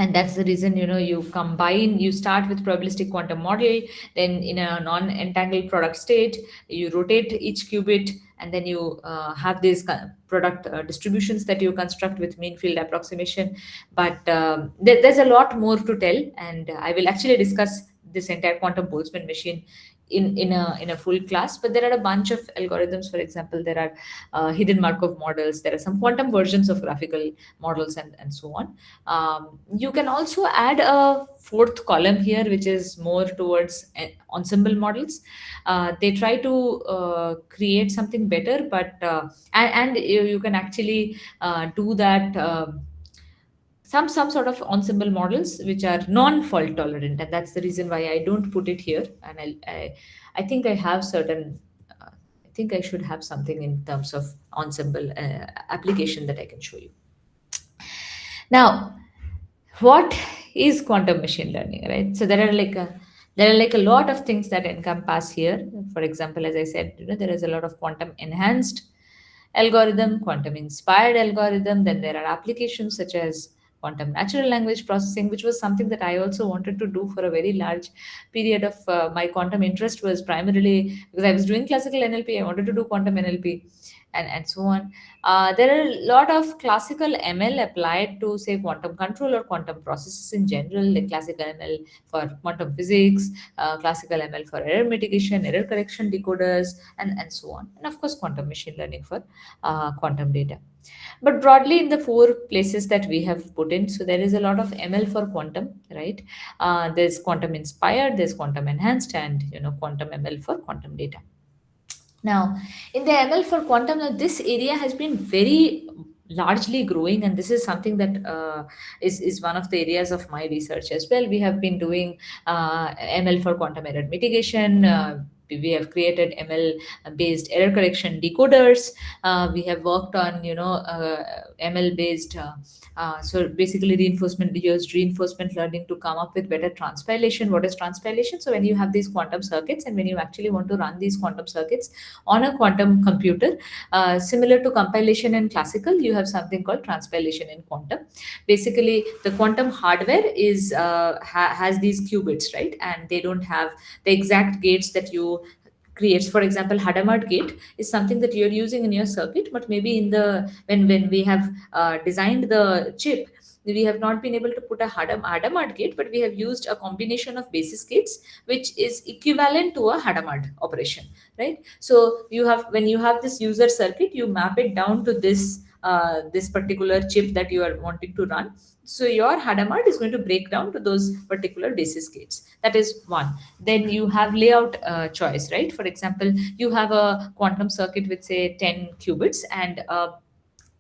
And that's the reason, you start with probabilistic quantum model, then in a non-entangled product state, you rotate each qubit, and then you have these product distributions that you construct with mean field approximation. But there's a lot more to tell, and I will actually discuss this entire quantum Boltzmann machine in a full class. But there are a bunch of algorithms. For example, there are hidden Markov models, there are some quantum versions of graphical models, and so on. You can also add a fourth column here, which is more towards ensemble models. They try to create something better, but and you can actually do that. Some sort of ensemble models which are non-fault tolerant, and that's the reason why I don't put it here. And I think I have certain. I think I should have something in terms of ensemble application that I can show you. Now, what is quantum machine learning, right? So there are like a lot of things that encompass here. For example, as I said, there is a lot of quantum enhanced algorithm, quantum inspired algorithm. Then there are applications such as quantum natural language processing, which was something that I also wanted to do for a very large period of my quantum interest was primarily because I was doing classical NLP. I wanted to do quantum NLP. and so on. There are a lot of classical ML applied to, say, quantum control or quantum processes in general, like classical ML for quantum physics, classical ML for error mitigation, error correction decoders, and so on. And of course, quantum machine learning for quantum data. But broadly, in the four places that we have put in, so there is a lot of ML for quantum, right? There's quantum inspired, there's quantum enhanced, and quantum ML for quantum data. Now, in the ML for quantum, now this area has been very largely growing, and this is something that is one of the areas of my research as well. We have been doing ML for quantum error mitigation. We have created ML based error correction decoders. We have worked on ML based so basically reinforcement, used reinforcement learning to come up with better transpilation. What is transpilation? So when you have these quantum circuits and when you actually want to run these quantum circuits on a quantum computer, similar to compilation in classical, you have something called transpilation in quantum. Basically, the quantum hardware is has these qubits, right? And they don't have the exact gates that you creates. For example, Hadamard gate is something that you're using in your circuit, but maybe in the when we have designed the chip, we have not been able to put a Hadamard gate, but we have used a combination of basis gates, which is equivalent to a Hadamard operation, right? So you have, when you have this user circuit, you map it down to this particular chip that you are wanting to run. So your Hadamard is going to break down to those particular basis gates. That is one. Then you have layout choice, right? For example, you have a quantum circuit with say 10 qubits, and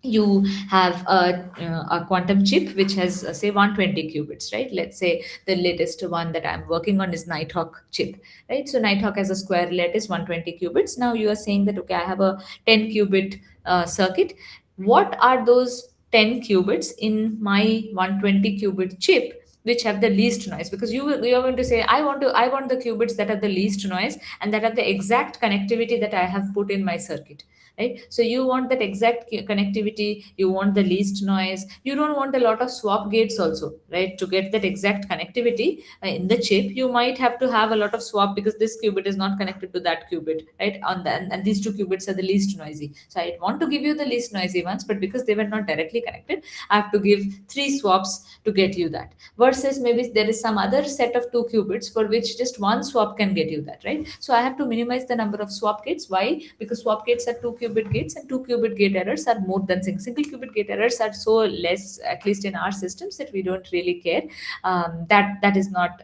you have a quantum chip which has say 120 qubits, right? Let's say the latest one that I'm working on is Nighthawk chip, right? So Nighthawk has a square lattice 120 qubits. Now you are saying that, okay, I have a 10 qubit circuit. What are those 10 qubits in my 120 qubit chip which have the least noise? Because you are going to say, I want the qubits that have the least noise and that have the exact connectivity that I have put in my circuit, right? So you want that exact connectivity, you want the least noise, you don't want a lot of swap gates also, right? To get that exact connectivity in the chip, you might have to have a lot of swap, because this qubit is not connected to that qubit, right? And these two qubits are the least noisy, so I want to give you the least noisy ones, but because they were not directly connected, I have to give 3 swaps to get you that. Versus maybe there is some other set of 2 qubits for which just 1 swap can get you that, right? So I have to minimize the number of swap gates. Why? Because swap gates are 2 qubit gates, and 2 qubit gate errors are more than single qubit gate errors are so less, at least in our systems, that we don't really care. That is not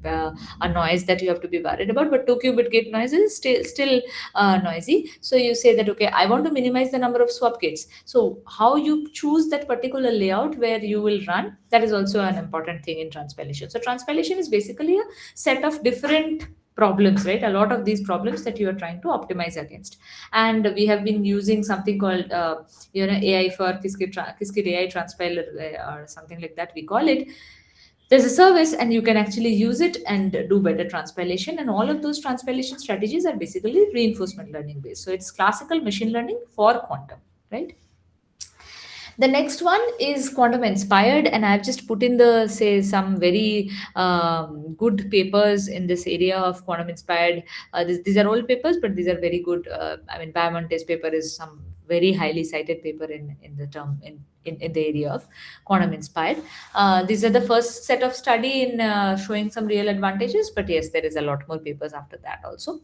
a noise that you have to be worried about. But 2 qubit gate noise is still noisy. So you say that, okay, I want to minimize the number of swap gates. So how you choose that particular layout where you will run, that is also an important thing in transpilation. So transpilation is basically a set of different problems, right? A lot of these problems that you are trying to optimize against. And we have been using something called AI for Qiskit AI transpiler, or something like that we call it. There's a service and you can actually use it and do better transpilation, and all of those transpilation strategies are basically reinforcement learning based. So it's classical machine learning for quantum, right? The next one is quantum inspired, and I've just put in the say some very good papers in this area of quantum inspired. These are old papers, but these are very good. I mean, Biomonte's paper is some very highly cited paper in the term in the area of quantum inspired. These are the first set of study in showing some real advantages, but yes, there is a lot more papers after that also.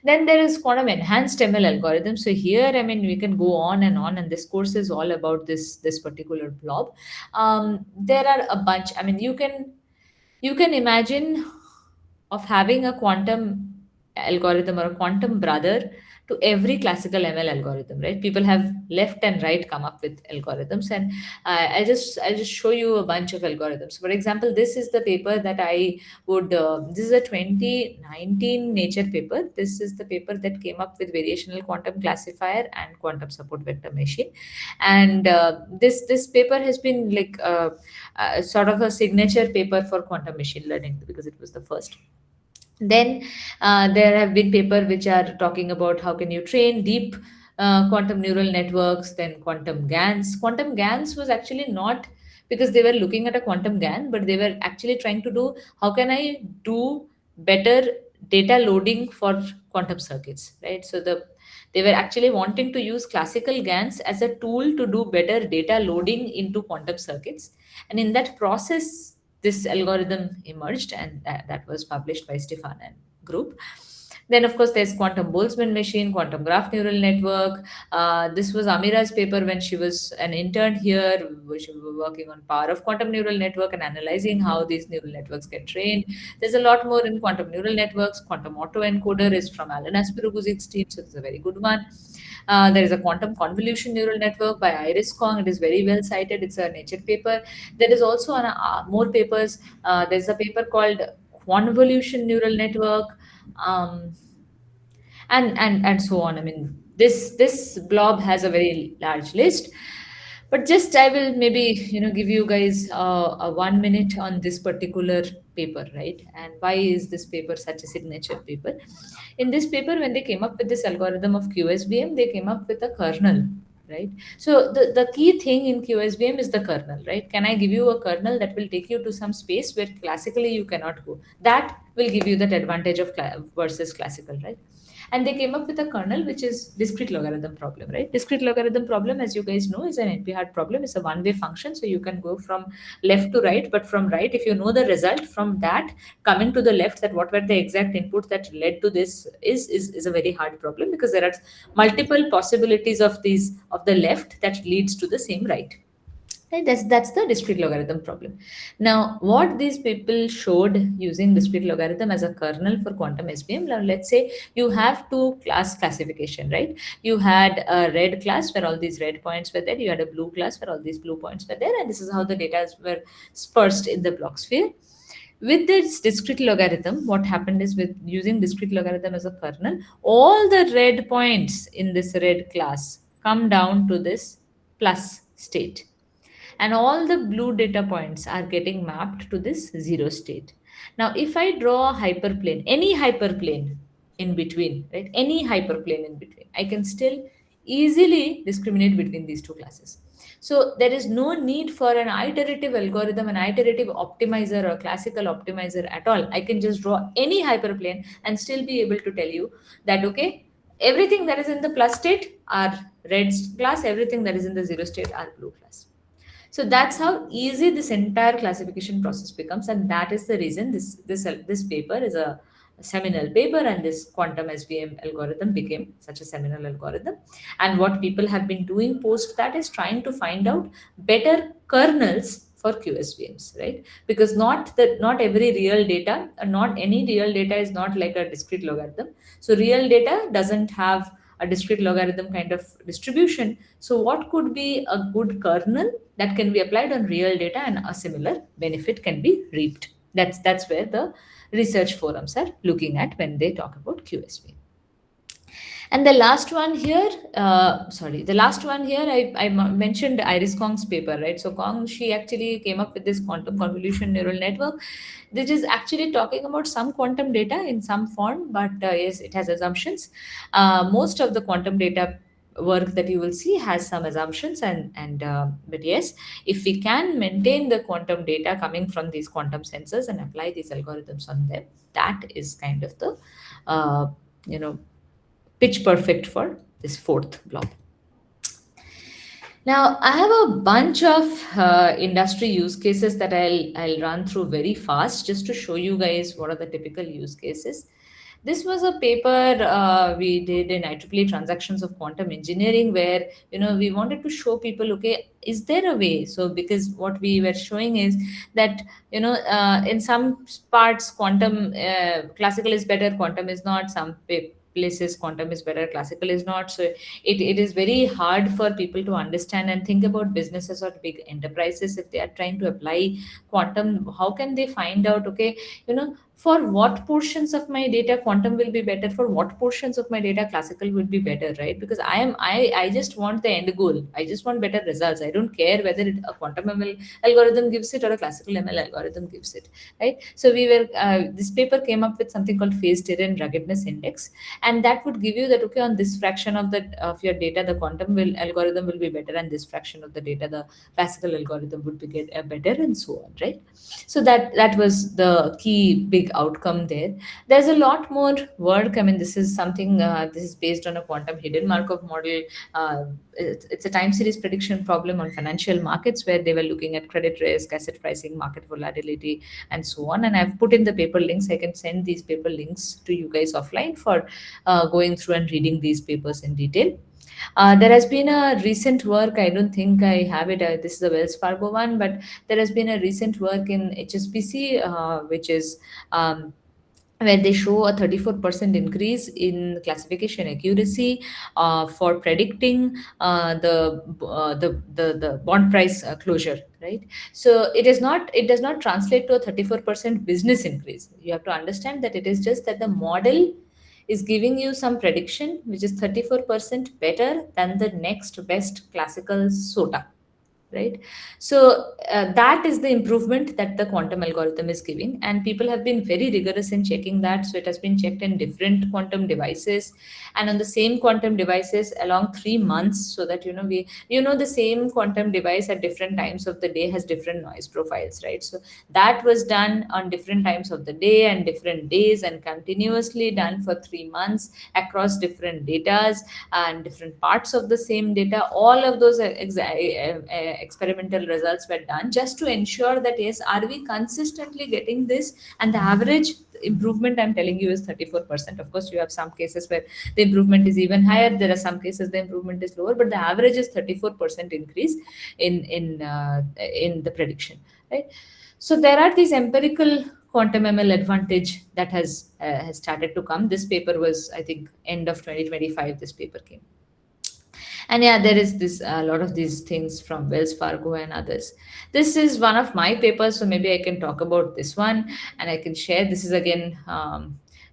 Then there is quantum enhanced ML algorithm. So here, I mean, we can go on, and this course is all about this particular blob. There are a bunch. I mean, you can imagine of having a quantum algorithm or a quantum brother to every classical ML algorithm, right? People have left and right come up with algorithms, and I'll just show you a bunch of algorithms. For example, this is the paper that I would. This is a 2019 Nature paper. This is the paper that came up with variational quantum classifier and quantum support vector machine, and this paper has been like sort of a signature paper for quantum machine learning because it was the first. Then there have been papers which are talking about how can you train deep quantum neural networks. Then quantum GANs. Quantum GANs was actually not because they were looking at a quantum GAN, but they were actually trying to do how can I do better data loading for quantum circuits, right? So They were actually wanting to use classical GANs as a tool to do better data loading into quantum circuits. And in that process, this algorithm emerged, and that was published by Stefan and group. Then, of course, there's quantum Boltzmann machine, quantum graph neural network. This was Amira's paper when she was an intern here. She was working on power of quantum neural network and analyzing how these neural networks get trained. There's a lot more in quantum neural networks. Quantum autoencoder is from Alan Asperuguzic's team, so it's a very good one. There is a quantum convolution neural network by Iris Kong. It is very well cited. It's a Nature paper. There is also more papers. There's a paper called convolution neural network, um, and so on. I mean, this blob has a very large list. But just I will maybe give you guys a 1 minute on this particular paper, right? And why is this paper such a signature paper? In this paper, when they came up with this algorithm of QSBM, they came up with a kernel, right? So the key thing in QSBM is the kernel, right? Can I give you a kernel that will take you to some space where classically you cannot go? That will give you that advantage of versus classical, right? And they came up with a kernel which is discrete logarithm problem, right? Discrete logarithm problem, as you guys know, is an NP-hard problem. It's a one-way function, so you can go from left to right, but from right, if you know the result from that coming to the left, that what were the exact inputs that led to this is a very hard problem, because there are multiple possibilities of the left that leads to the same right. Right, that's the discrete logarithm problem. Now, what these people showed using discrete logarithm as a kernel for quantum SVM. Now, let's say you have two class classification, right? You had a red class where all these red points were there. You had a blue class where all these blue points were there, and this is how the data were dispersed in the block sphere. With this discrete logarithm, what happened is, with using discrete logarithm as a kernel, all the red points in this red class come down to this plus state, and all the blue data points are getting mapped to this zero state. Now, if I draw a hyperplane, any hyperplane in between, right? Any hyperplane in between, I can still easily discriminate between these two classes. So there is no need for an iterative algorithm, an iterative optimizer or classical optimizer at all. I can just draw any hyperplane and still be able to tell you that, okay, everything that is in the plus state are red class, everything that is in the zero state are blue class. So that's how easy this entire classification process becomes, and that is the reason this paper is a seminal paper, and this quantum SVM algorithm became such a seminal algorithm. And what people have been doing post that is trying to find out better kernels for QSVMs, right? Because not every real data, not any real data is not like a discrete logarithm. So real data doesn't have a discrete logarithm kind of distribution. So what could be a good kernel that can be applied on real data and a similar benefit can be reaped? That's where the research forums are looking at when they talk about QSV. And the last one here, I mentioned Iris Kong's paper, right? So Kong, she actually came up with this quantum convolution neural network. This is actually talking about some quantum data in some form, but yes, it has assumptions. Most of the quantum data work that you will see has some assumptions, but yes, if we can maintain the quantum data coming from these quantum sensors and apply these algorithms on them, that is kind of the pitch perfect for this fourth blob. Now, I have a bunch of industry use cases that I'll run through very fast, just to show you guys what are the typical use cases. This was a paper we did in IEEE Transactions of Quantum Engineering, where we wanted to show people, okay, is there a way? So because what we were showing is that in some parts quantum classical is better, quantum is not. Some places quantum is better, classical is not. So it is very hard for people to understand and think about businesses or big enterprises if they are trying to apply quantum. How can they find out, okay, for what portions of my data quantum will be better, for what portions of my data classical would be better, right? Because I just want the end goal. I just want better results. I don't care whether a quantum ML algorithm gives it or a classical ML algorithm gives it, right? So this paper came up with something called phase terrain ruggedness index, and that would give you that, okay, on this fraction of your data, the quantum algorithm will be better, and this fraction of the data, the classical algorithm would be better, and so on, right? So that was the key big big outcome there. There's a lot more work. I mean, this is something, this is based on a quantum hidden Markov model. It's a time series prediction problem on financial markets where they were looking at credit risk, asset pricing, market volatility, and so on. And I've put in the paper links. I can send these paper links to you guys offline for going through and reading these papers in detail. There has been a recent work, I don't think I have it, this is a Wells Fargo one, but there has been a recent work in HSBC, which is where they show a 34% increase in classification accuracy for predicting the bond price closure, right? So it does not translate to a 34% business increase. You have to understand that it is just that the model is giving you some prediction which is 34% better than the next best classical SOTA, right? So that is the improvement that the quantum algorithm is giving, and people have been very rigorous in checking that. So it has been checked in different quantum devices and on the same quantum devices along 3 months, so that the same quantum device at different times of the day has different noise profiles, right? So that was done on different times of the day and different days and continuously done for 3 months across different datas and different parts of the same data. All of those experimental results were done just to ensure that, yes, are we consistently getting this, and the average improvement I'm telling you is 34%. Of course, you have some cases where the improvement is even higher. There are some cases the improvement is lower, but the average is 34% increase in the prediction, right? So there are these empirical quantum ML advantage that has started to come. This paper was, I think, end of 2025. This paper came. And yeah, there is this a lot of these things from Wells Fargo and others. This is one of my papers, so maybe I can talk about this one and I can share. This is again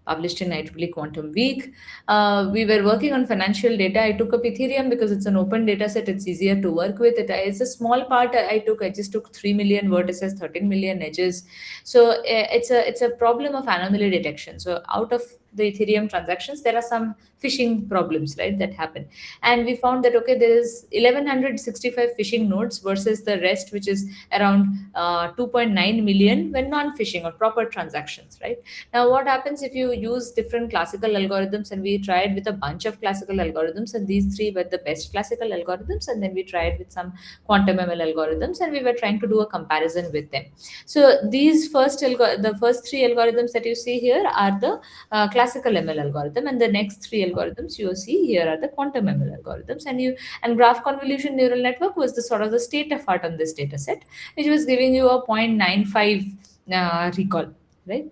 published in IEEE Quantum Week. We were working on financial data. I took up Ethereum because it's an open data set. It's easier to work with. It's a small part I took. I just took 3 million vertices, 13 million edges. So it's a problem of anomaly detection. So out of the Ethereum transactions, there are some phishing problems, right, that happen. And we found that, okay, there is 1165 phishing nodes versus the rest, which is around 2.9 million when non-phishing or proper transactions, right? Now, what happens if you use different classical algorithms, and we tried with a bunch of classical algorithms, and these three were the best classical algorithms, and then we tried with some quantum ML algorithms, and we were trying to do a comparison with them. So these the first three algorithms that you see here are the classical ML algorithm, and the next three algorithms you see here are the quantum ML algorithms. And graph convolution neural network was the sort of the state of art on this data set, which was giving you a 0.95 recall, right?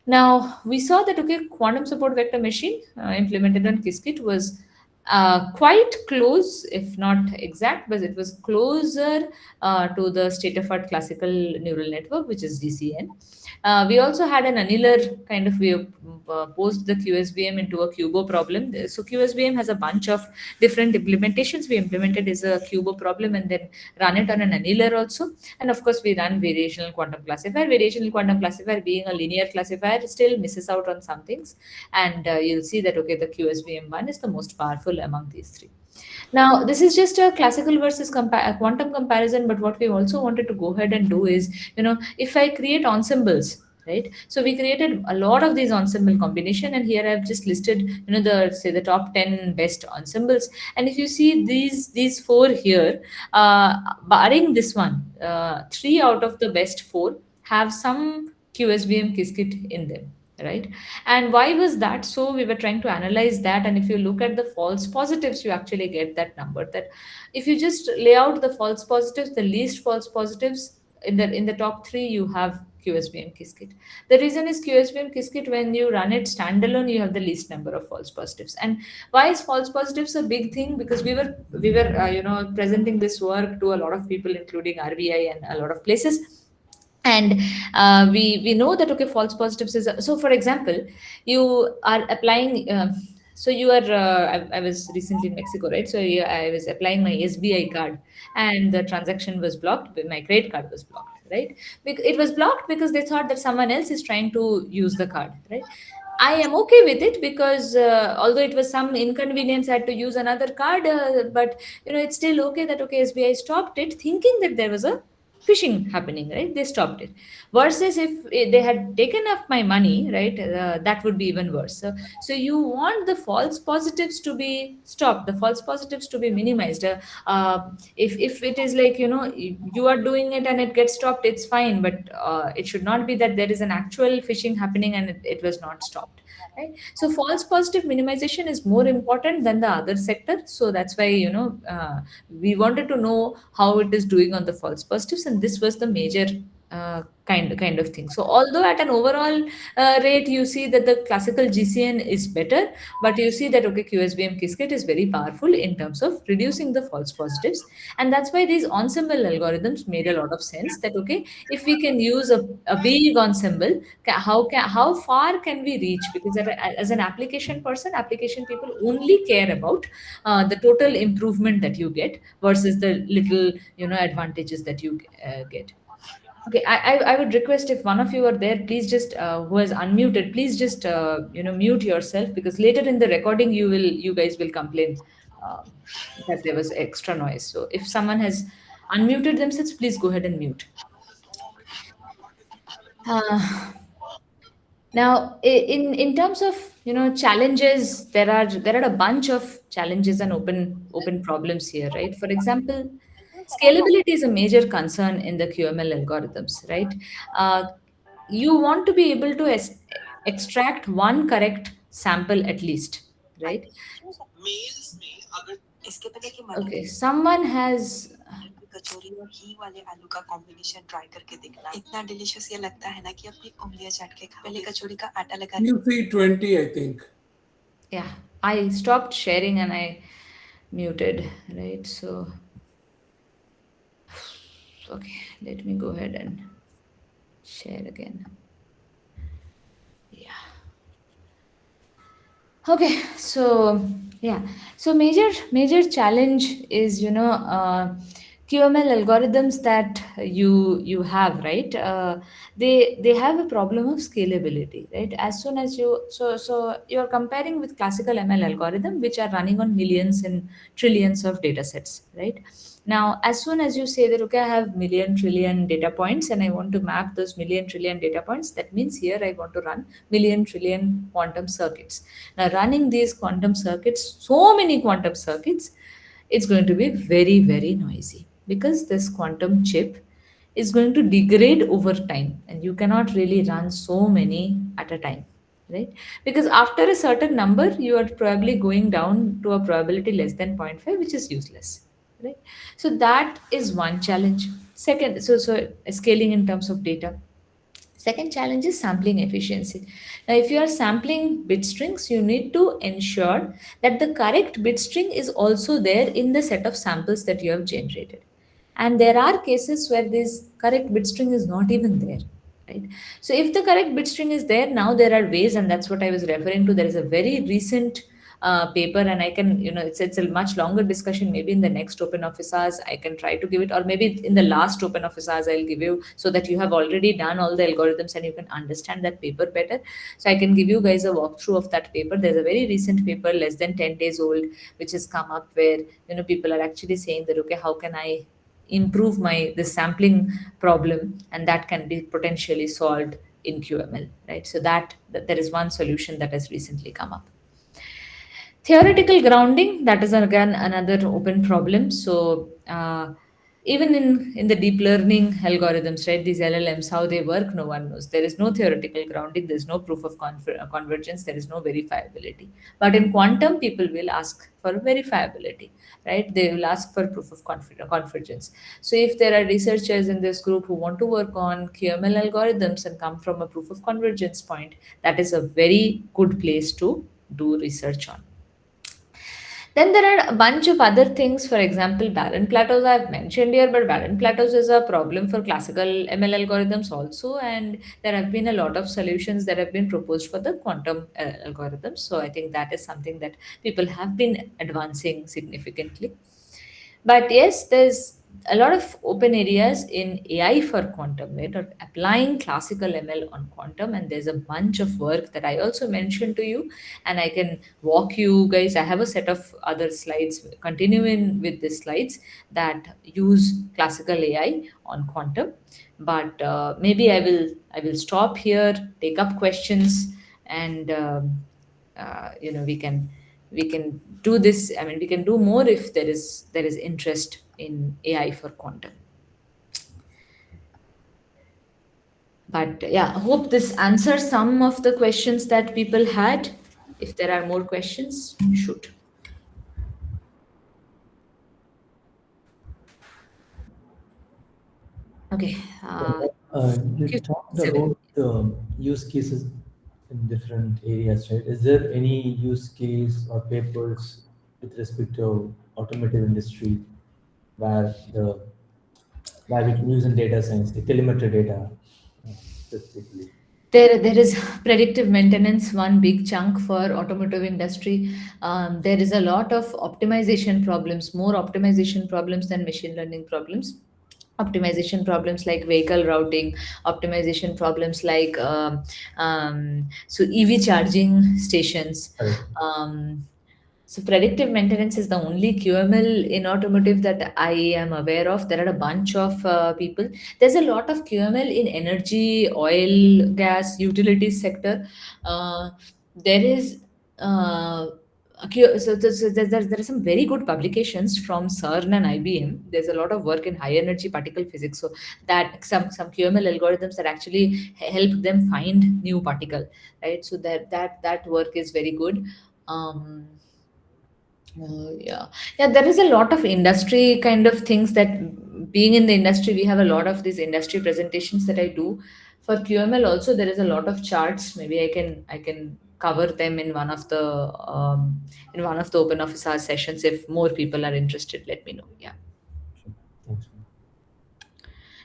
Now we saw that, okay, quantum support vector machine implemented on Qiskit was quite close, if not exact, but it was closer to the state-of-art classical neural network, which is DCN. We also had an annular kind of, we posed the QSVM into a Cubo problem. So QSVM has a bunch of different implementations. We implemented is a Cubo problem and then run it on an annular also. And of course, we run variational quantum classifier. Variational quantum classifier, being a linear classifier, still misses out on some things. And you'll see that, okay, the QSVM one is the most powerful among these three. Now, this is just a classical versus quantum comparison, but what we also wanted to go ahead and do is, if I create ensembles, right? So we created a lot of these ensemble combination, and here I've just listed, the top 10 best ensembles. And if you see these four here, barring this one, 3 out of the best 4 have some QSVM Qiskit in them, right? And why was that so? We were trying to analyze that, and if you look at the false positives, you actually get that number. That if you just lay out the false positives, the least false positives in the top 3, you have QSVM Qiskit. The reason is QSVM Qiskit, when you run it standalone, you have the least number of false positives. And why is false positives a big thing? Because we were presenting this work to a lot of people, including RBI and a lot of places. And we know that, okay, false positives is, so for example, you are applying, so you are I was recently in Mexico, right? So I was applying my SBI card, and the transaction was blocked, but my credit card was blocked, right? It was blocked because they thought that someone else is trying to use the card, right? I am okay with it because although it was some inconvenience, I had to use another card, but it's still okay that, okay, SBI stopped it, thinking that there was a phishing happening, right? They stopped it. Versus if they had taken up my money, right, that would be even worse. So you want the false positives to be stopped, the false positives to be minimized. If it is like, you are doing it and it gets stopped, it's fine, but it should not be that there is an actual phishing happening and it was not stopped, right? So false positive minimization is more important than the other sector. So that's why, we wanted to know how it is doing on the false positives, and this was the major kind of thing. So although at an overall rate you see that the classical GCN is better, but you see that okay, QSBM Qiskit is very powerful in terms of reducing the false positives, and that's why these ensemble algorithms made a lot of sense. That okay, if we can use a big ensemble, how far can we reach? Because as an application person, application people only care about the total improvement that you get versus the little advantages that you get. Okay, I would request if one of you are there, please just who has unmuted, please just mute yourself, because later in the recording you guys will complain that there was extra noise. So if someone has unmuted themselves, please go ahead and mute. Uh, Now, in terms of challenges, there are a bunch of challenges and open problems here, right? For example, scalability is a major concern in the QML algorithms, right? Uh, you want to be able to extract one correct sample at least, right? Okay, someone has कचौरी और घी वाले आलू का combination try करके देखना इतना delicious ये लगता है ना कि अपनी उंगलियां चाट के खा पहले कचौरी का आटा लगा You see 20, I think. yeah, I stopped sharing and I muted, right? So okay, let me go ahead and share again. Yeah. Okay, so yeah, so major challenge is QML algorithms that you have, right? They have a problem of scalability, right? As soon as so you're comparing with classical ML algorithm, which are running on millions and trillions of data sets, right? Now, as soon as you say that okay, I have million trillion data points and I want to map those million trillion data points, that means here I want to run million trillion quantum circuits. Now, running these quantum circuits, so many quantum circuits, it's going to be very, very noisy, because this quantum chip is going to degrade over time and you cannot really run so many at a time, right? Because after a certain number, you are probably going down to a probability less than 0.5, which is useless, right? So that is one challenge. Second, so scaling in terms of data. Second challenge is sampling efficiency. Now, if you are sampling bit strings, you need to ensure that the correct bit string is also there in the set of samples that you have generated. And there are cases where this correct bit string is not even there, right? So if the correct bit string is there, now there are ways, and that's what I was referring to. There is a very recent paper, and I can, it's a much longer discussion. Maybe in the next open office hours, I can try to give it, or maybe in the last open office hours, I'll give you, so that you have already done all the algorithms and you can understand that paper better. So I can give you guys a walkthrough of that paper. There's a very recent paper, less than 10 days old, which has come up where, people are actually saying that, okay, how can I improve my the sampling problem, and that can be potentially solved in QML, right? So that there is one solution that has recently come up. Theoretical grounding, that is again another open problem. So even in the deep learning algorithms, right, these LLMs, how they work, no one knows. There is no theoretical grounding, there's no proof of convergence, there is no verifiability. But in quantum, people will ask for verifiability, right? They will ask for proof of convergence. So if there are researchers in this group who want to work on QML algorithms and come from a proof of convergence point, that is a very good place to do research on. Then there are a bunch of other things. For example, barren plateaus I've mentioned here, but barren plateaus is a problem for classical ML algorithms also, and there have been a lot of solutions that have been proposed for the quantum algorithms. So I think that is something that people have been advancing significantly. But yes, a lot of open areas in AI for quantum, right? Or applying classical ML on quantum. And there's a bunch of work that I also mentioned to you, and I can walk you guys. I have a set of other slides continuing with these slides that use classical AI on quantum. But maybe I will stop here, take up questions, and we can do this. I mean, we can do more if there is interest in AI for quantum. But yeah, I hope this answers some of the questions that people had. If there are more questions, shoot. Okay. You talked about use cases in different areas, right? Is there any use case or papers with respect to automotive industry where we can use in data science, the telemetry data specifically? There is predictive maintenance, one big chunk for automotive industry. There is a lot of optimization problems, more optimization problems than machine learning problems. Optimization problems like vehicle routing, optimization problems like so EV charging stations. Um, so predictive maintenance is the only QML in automotive that I am aware of. There are a bunch of people. There's a lot of QML in energy, oil, gas, utilities sector. There is there are some very good publications from CERN and IBM. There's a lot of work in high energy particle physics. So that some QML algorithms that actually help them find new particle, right? So that work is very good. Um, yeah, there is a lot of industry kind of things that, being in the industry, we have a lot of these industry presentations that I do. For QML also, there is a lot of charts. Maybe I can cover them in one of the open office hour sessions. If more people are interested, let me know. Yeah.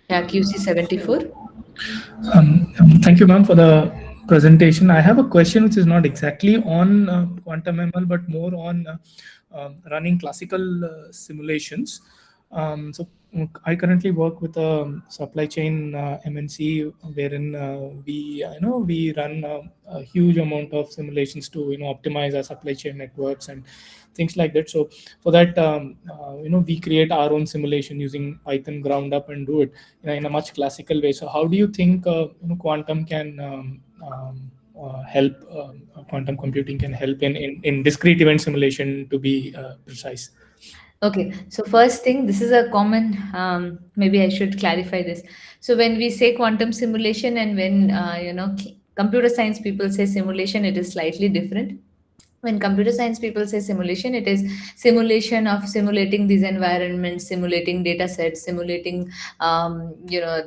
Yeah, QC74. Thank you, ma'am, for the presentation. I have a question which is not exactly on quantum ML, but more on running classical simulations. So I currently work with a supply chain MNC, wherein we run a huge amount of simulations to optimize our supply chain networks and things like that. So for that, we create our own simulation using Python ground up and do it in a much classical way. So how do you think quantum can help? Quantum computing can help in discrete event simulation, to be precise. Okay, so first thing, this is a common, maybe I should clarify this. So when we say quantum simulation and when, computer science people say simulation, it is slightly different. When computer science people say simulation, it is simulation of simulating these environments, simulating data sets, simulating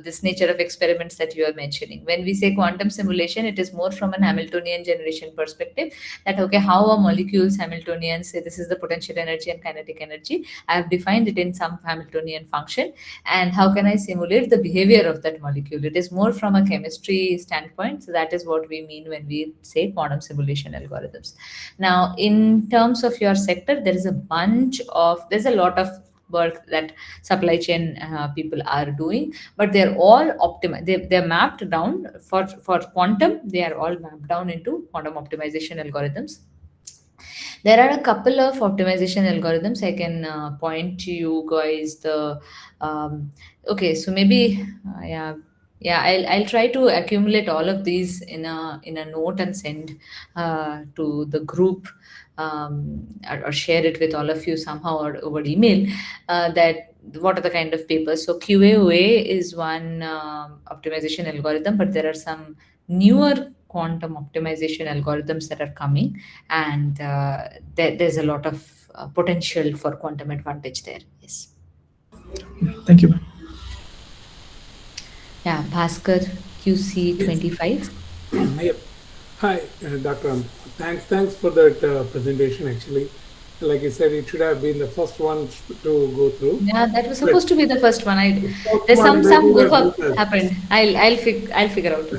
this nature of experiments that you are mentioning. When we say quantum simulation, it is more from an Hamiltonian generation perspective, that okay, how are molecules Hamiltonian? Say this is the potential energy and kinetic energy, I have defined it in some Hamiltonian function, and how can I simulate the behavior of that molecule? It is more from a chemistry standpoint. So that is what we mean when we say quantum simulation algorithms. Now, in terms of your sector, there's a lot of work that supply chain people are doing, but they're all optimized. They're mapped down for quantum. They are all mapped down into quantum optimization algorithms. There are a couple of optimization algorithms I can point to you guys. Okay, so maybe I'll try to accumulate all of these in a note and send to the group, or share it with all of you somehow or over email, that what are the kind of papers. So QAOA is one optimization algorithm, but there are some newer quantum optimization algorithms that are coming, and there's a lot of potential for quantum advantage there. Yes. Thank you. Yeah, Bhaskar, QC25. Yep. Hi, Dr. Thanks for that presentation. Actually, like I said, it should have been the first one to go through. Yeah, that was supposed to be the first one. There's some goof up happened. I'll figure out.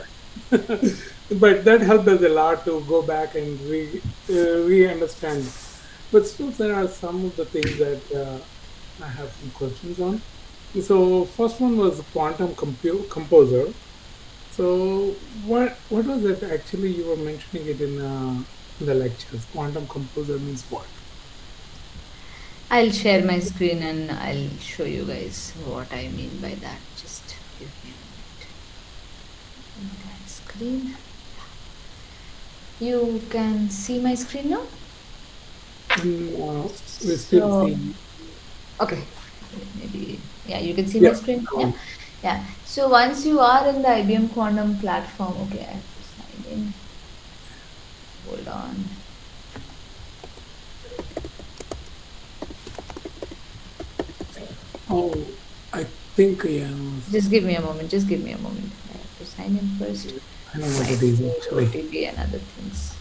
But that helped us a lot to go back and re-understand. But still, there are some of the things that I have some questions on. So first one was quantum composer. So what was it actually you were mentioning it in the lectures? Quantum composer means what? I'll share my screen and I'll show you guys what I mean by that. Just give me a minute. That screen. You can see my screen now? We still So, see. okay, maybe, yeah, you can see my Yeah. screen. Yeah, yeah. So once you are in the IBM Quantum platform, okay, I have to sign in. Hold on. Oh, I think yeah. Just give me a moment. Just give me a moment. I have to sign in first. I know what Might it is need actually. OTP and other things.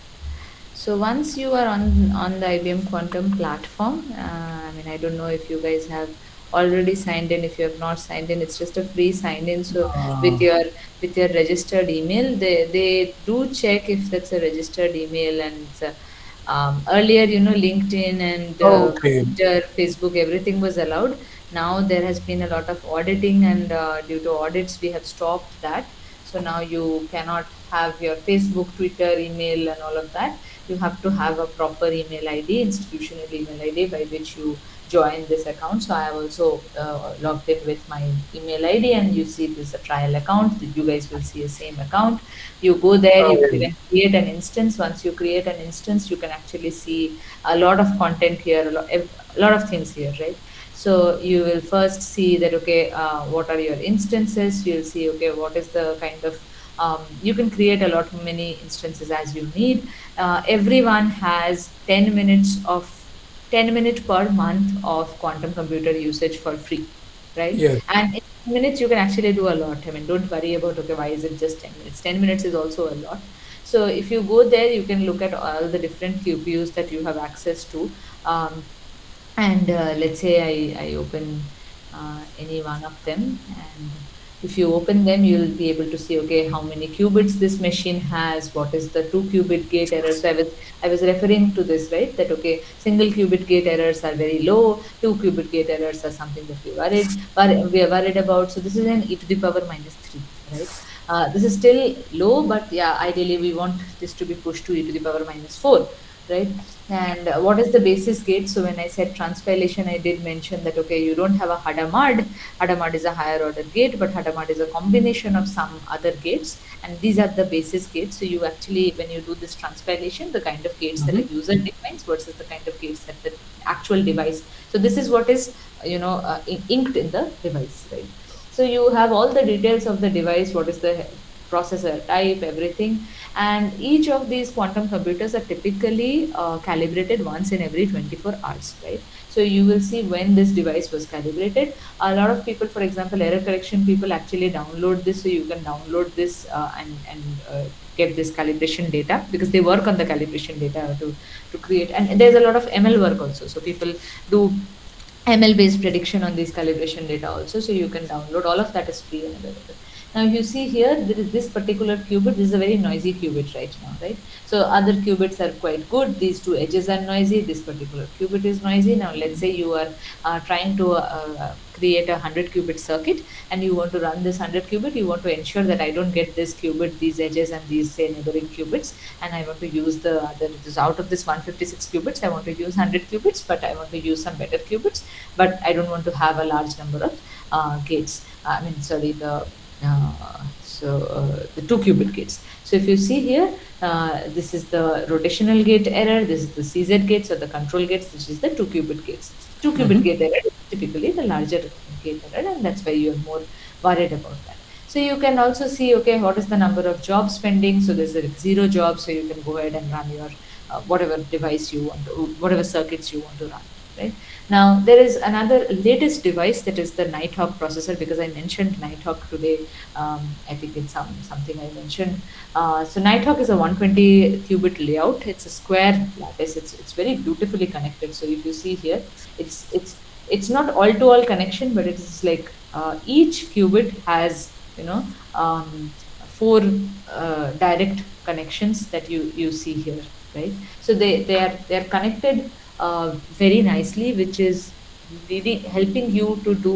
So once you are on the IBM Quantum platform, I mean, I don't know if you guys have already signed in. If you have not signed in, it's just a free sign in. So with Uh, your with your registered email, they do check if that's a registered email. And earlier, LinkedIn and okay. Twitter, Facebook, everything was allowed. Now there has been a lot of auditing, and due to audits, we have stopped that. So now you cannot have your Facebook, Twitter, email, and all of that. You have to have a proper email ID, institutional email ID, by which you join this account. So I have also logged in with my email ID, and you see this is a trial account. You guys will see a same account. You go there, you Okay. create an instance. Once you create an instance, you can actually see a lot of content here, a lot of things here, right? So you will first see that, okay, what are your instances? You'll see, okay, what is the kind of you can create a lot of many instances as you need. Everyone has 10 minutes of 10 minutes per month of quantum computer usage for free, right? Yes. And in 10 minutes you can actually do a lot. I mean, don't worry about, okay, why is it just 10 minutes? 10 minutes is also a lot. So if you go there, you can look at all the different QPUs that you have access to. um, and let's say I open any one of them, and if you open them, you'll be able to see, okay, how many qubits this machine has, what is the 2 qubit gate error. So I was referring to this, right? That, okay, single qubit gate errors are very low, 2 qubit gate errors are something that we are worried about. So this is an e to the power minus 3, right? This is still low, but yeah, ideally we want this to be pushed to e to the power minus 4, right? And what is the basis gate? So when I said transpilation, I did mention that, okay, you don't have a Hadamard. Hadamard is a higher order gate, but Hadamard is a combination of some other gates, and these are the basis gates. So you actually, when you do this transpilation, the kind of gates that a Mhm. user defines versus the kind of gates that the actual device. So this is what is, inked in the device, right? So you have all the details of the device, what is the processor type, everything. And each of these quantum computers are typically calibrated once in every 24 hours, right? So you will see when this device was calibrated. A lot of people, for example, error correction people, actually download this. So you can download this and get this calibration data, because they work on the calibration data to create. And there's a lot of ML work also. So people do ML based prediction on these calibration data also. So you can download, all of that is free and available. Now you see here, there is this particular qubit. This is a very noisy qubit right now, right? So other qubits are quite good. These two edges are noisy. This particular qubit is noisy. Now let's say you are trying to create a 100 qubit circuit, and you want to run this 100 qubit. You want to ensure that I don't get this qubit, these edges, and these, say, neighboring qubits, and I want to use the other, this out of this 156 qubits, I want to use 100 qubits, but I want to use some better qubits, but I don't want to have a large number of gates. I mean, sorry, the 2 qubit gates. So if you see here, this is the rotational gate error, this is the CZ gates or the control gates, which is the 2 qubit gates. 2 qubit Mhm. gate error is typically the larger gate error, and that's why you're more worried about that. So you can also see, okay, what is the number of jobs pending? So there's a 0 job, so you can go ahead and run your whatever device you want to, whatever circuits you want to run, right? Now there is another latest device, that is the Nighthawk processor, because I mentioned Nighthawk today. I think it's something I mentioned. So Nighthawk is a 120 qubit layout. It's a square lattice. It's very beautifully connected. So if you see here, it's not all to all connection, but it is like each qubit has, um, four direct connections that you see here, right? So they are connected very nicely, which is really helping you to do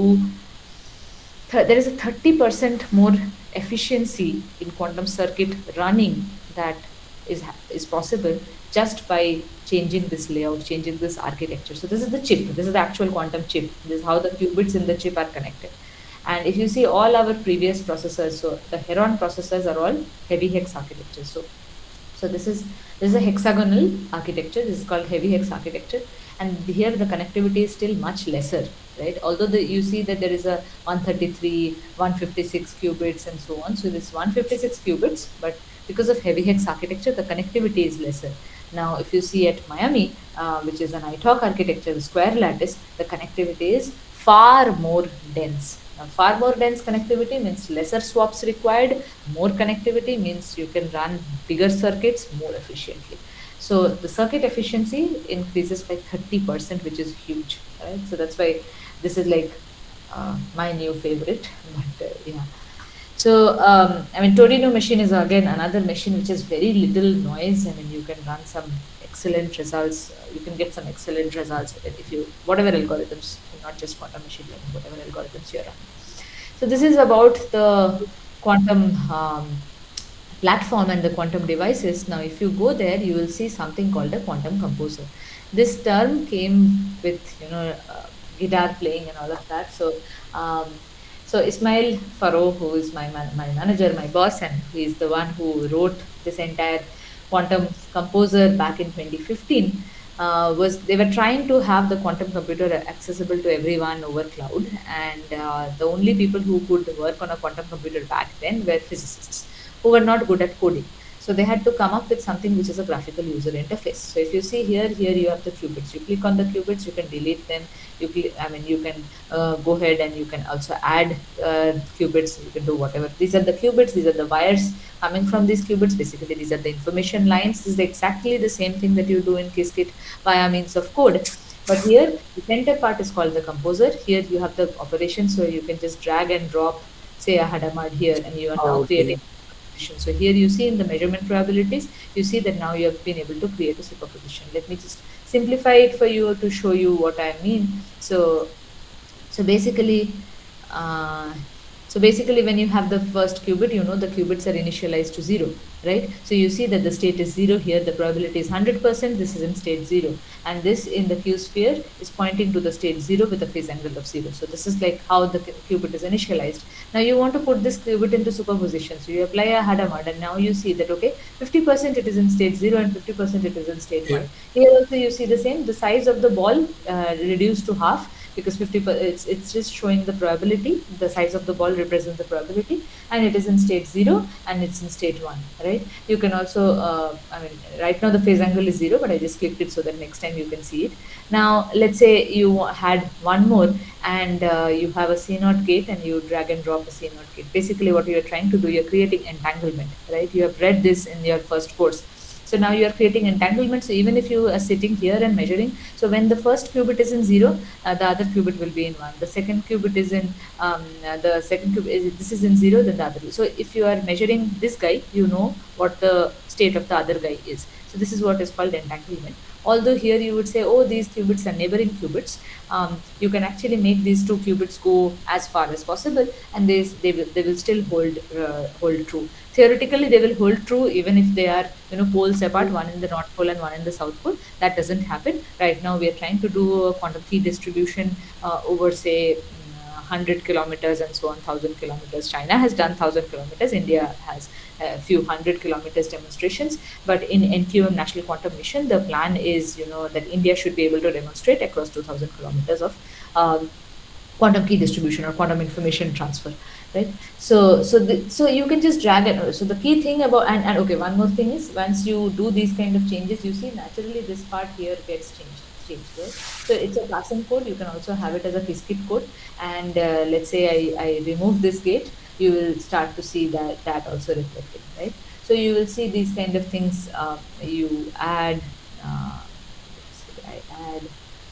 there is a 30% more efficiency in quantum circuit running that is possible just by changing this layout, changing this architecture. So this is the chip. This is the actual quantum chip. This is how the qubits in the chip are connected. And if you see all our previous processors, so the Heron processors are all heavy hex architecture. So this is a hexagonal architecture. This is called heavy hex architecture, and here the connectivity is still much lesser, right? Although you see that there is a 133, 156 qubits and so on. So this 156 qubits, but because of heavy hex architecture, the connectivity is lesser. Now, if you see at Miami, which is an ITOC architecture, the square lattice, the connectivity is far more dense. Now, far more dense connectivity means lesser swaps required. More connectivity means you can run bigger circuits more efficiently. So the circuit efficiency increases by 30%, which is huge, right? So that's why this is like my new favorite. But yeah. So I mean, Torino machine is again another machine which has very little noise. I mean, you can run some excellent results. You can get some excellent results if you whatever algorithms, not just quantum machine learning, whatever algorithms you're running. So this is about the quantum platform and the quantum devices. Now, if you go there, you will see something called a quantum composer. This term came with guitar playing and all of that. So Ismail Faro, who is my manager, my boss, and he is the one who wrote this entire quantum composer back in 2015. They were trying to have the quantum computer accessible to everyone over cloud, and the only people who could work on a quantum computer back then were physicists who were not good at coding. So they had to come up with something which is a graphical user interface. So if you see here you have the qubits. You click on the qubits, you can delete them. You can go ahead and you can also add qubits. You can do whatever. These are the qubits. These are the wires coming from these qubits. Basically, these are the information lines. This is exactly the same thing that you do in Qiskit via means of code. But here, the center part is called the composer. Here you have the operation, so you can just drag and drop, say a Hadamard here, and you are now creating. So here you see in the measurement probabilities, you see that now you have been able to create a superposition. Let me just simplify it for you to show you what I mean. So basically, when you have the first qubit, the qubits are initialized to 0, right? So you see that the state is 0 here, the probability is 100%, this is in state 0. And this in the Q sphere is pointing to the state 0 with a phase angle of 0. So this is like how the qubit is initialized. Now you want to put this qubit into superposition. So you apply a Hadamard, and now you see that, okay, 50% it is in state 0 and 50% it is in state 1. Here also you see the same, the size of the ball reduced to half, because 50% it's just showing the probability. The size of the ball represents the probability, and it is in state 0 and it's in state 1, right? You can also right now the phase angle is 0, but I just clicked it so that next time you can see it. Now let's say you had one more, and you have a C0 gate, and you drag and drop a C0 gate. Basically what you are trying to do, you're creating entanglement, right? You have read this in your first course. So now you are creating entanglement. So even if you are sitting here and measuring, so when the first qubit is in 0, the other qubit will be in 1. The second qubit is in, this is in 0, then the other. So if you are measuring this guy, you know what the state of the other guy is. So this is what is called entanglement. Although here you would say, oh, these qubits are neighboring qubits, you can actually make these two qubits go as far as possible, and they will still hold true. Theoretically, they will hold true even if they are poles apart, one in the North Pole and one in the South Pole. That doesn't happen. Right now, we are trying to do a quantum key distribution over, say, 100 kilometers and so on, 1,000 kilometers. China has done 1,000 kilometers. India has a few 100 kilometers demonstrations. But in NQM National Quantum Mission, the plan is, that India should be able to demonstrate across 2,000 kilometers of quantum key distribution or quantum information transfer, right? So you can just drag it. So the key thing about, and okay, one more thing is, once you do these kind of changes, you see naturally this part here gets changed, right? So it's a passing code. You can also have it as a Qiskit code. And let's say I remove this gate, you will start to see that also reflected, right? So you will see these kind of things. You add, I add,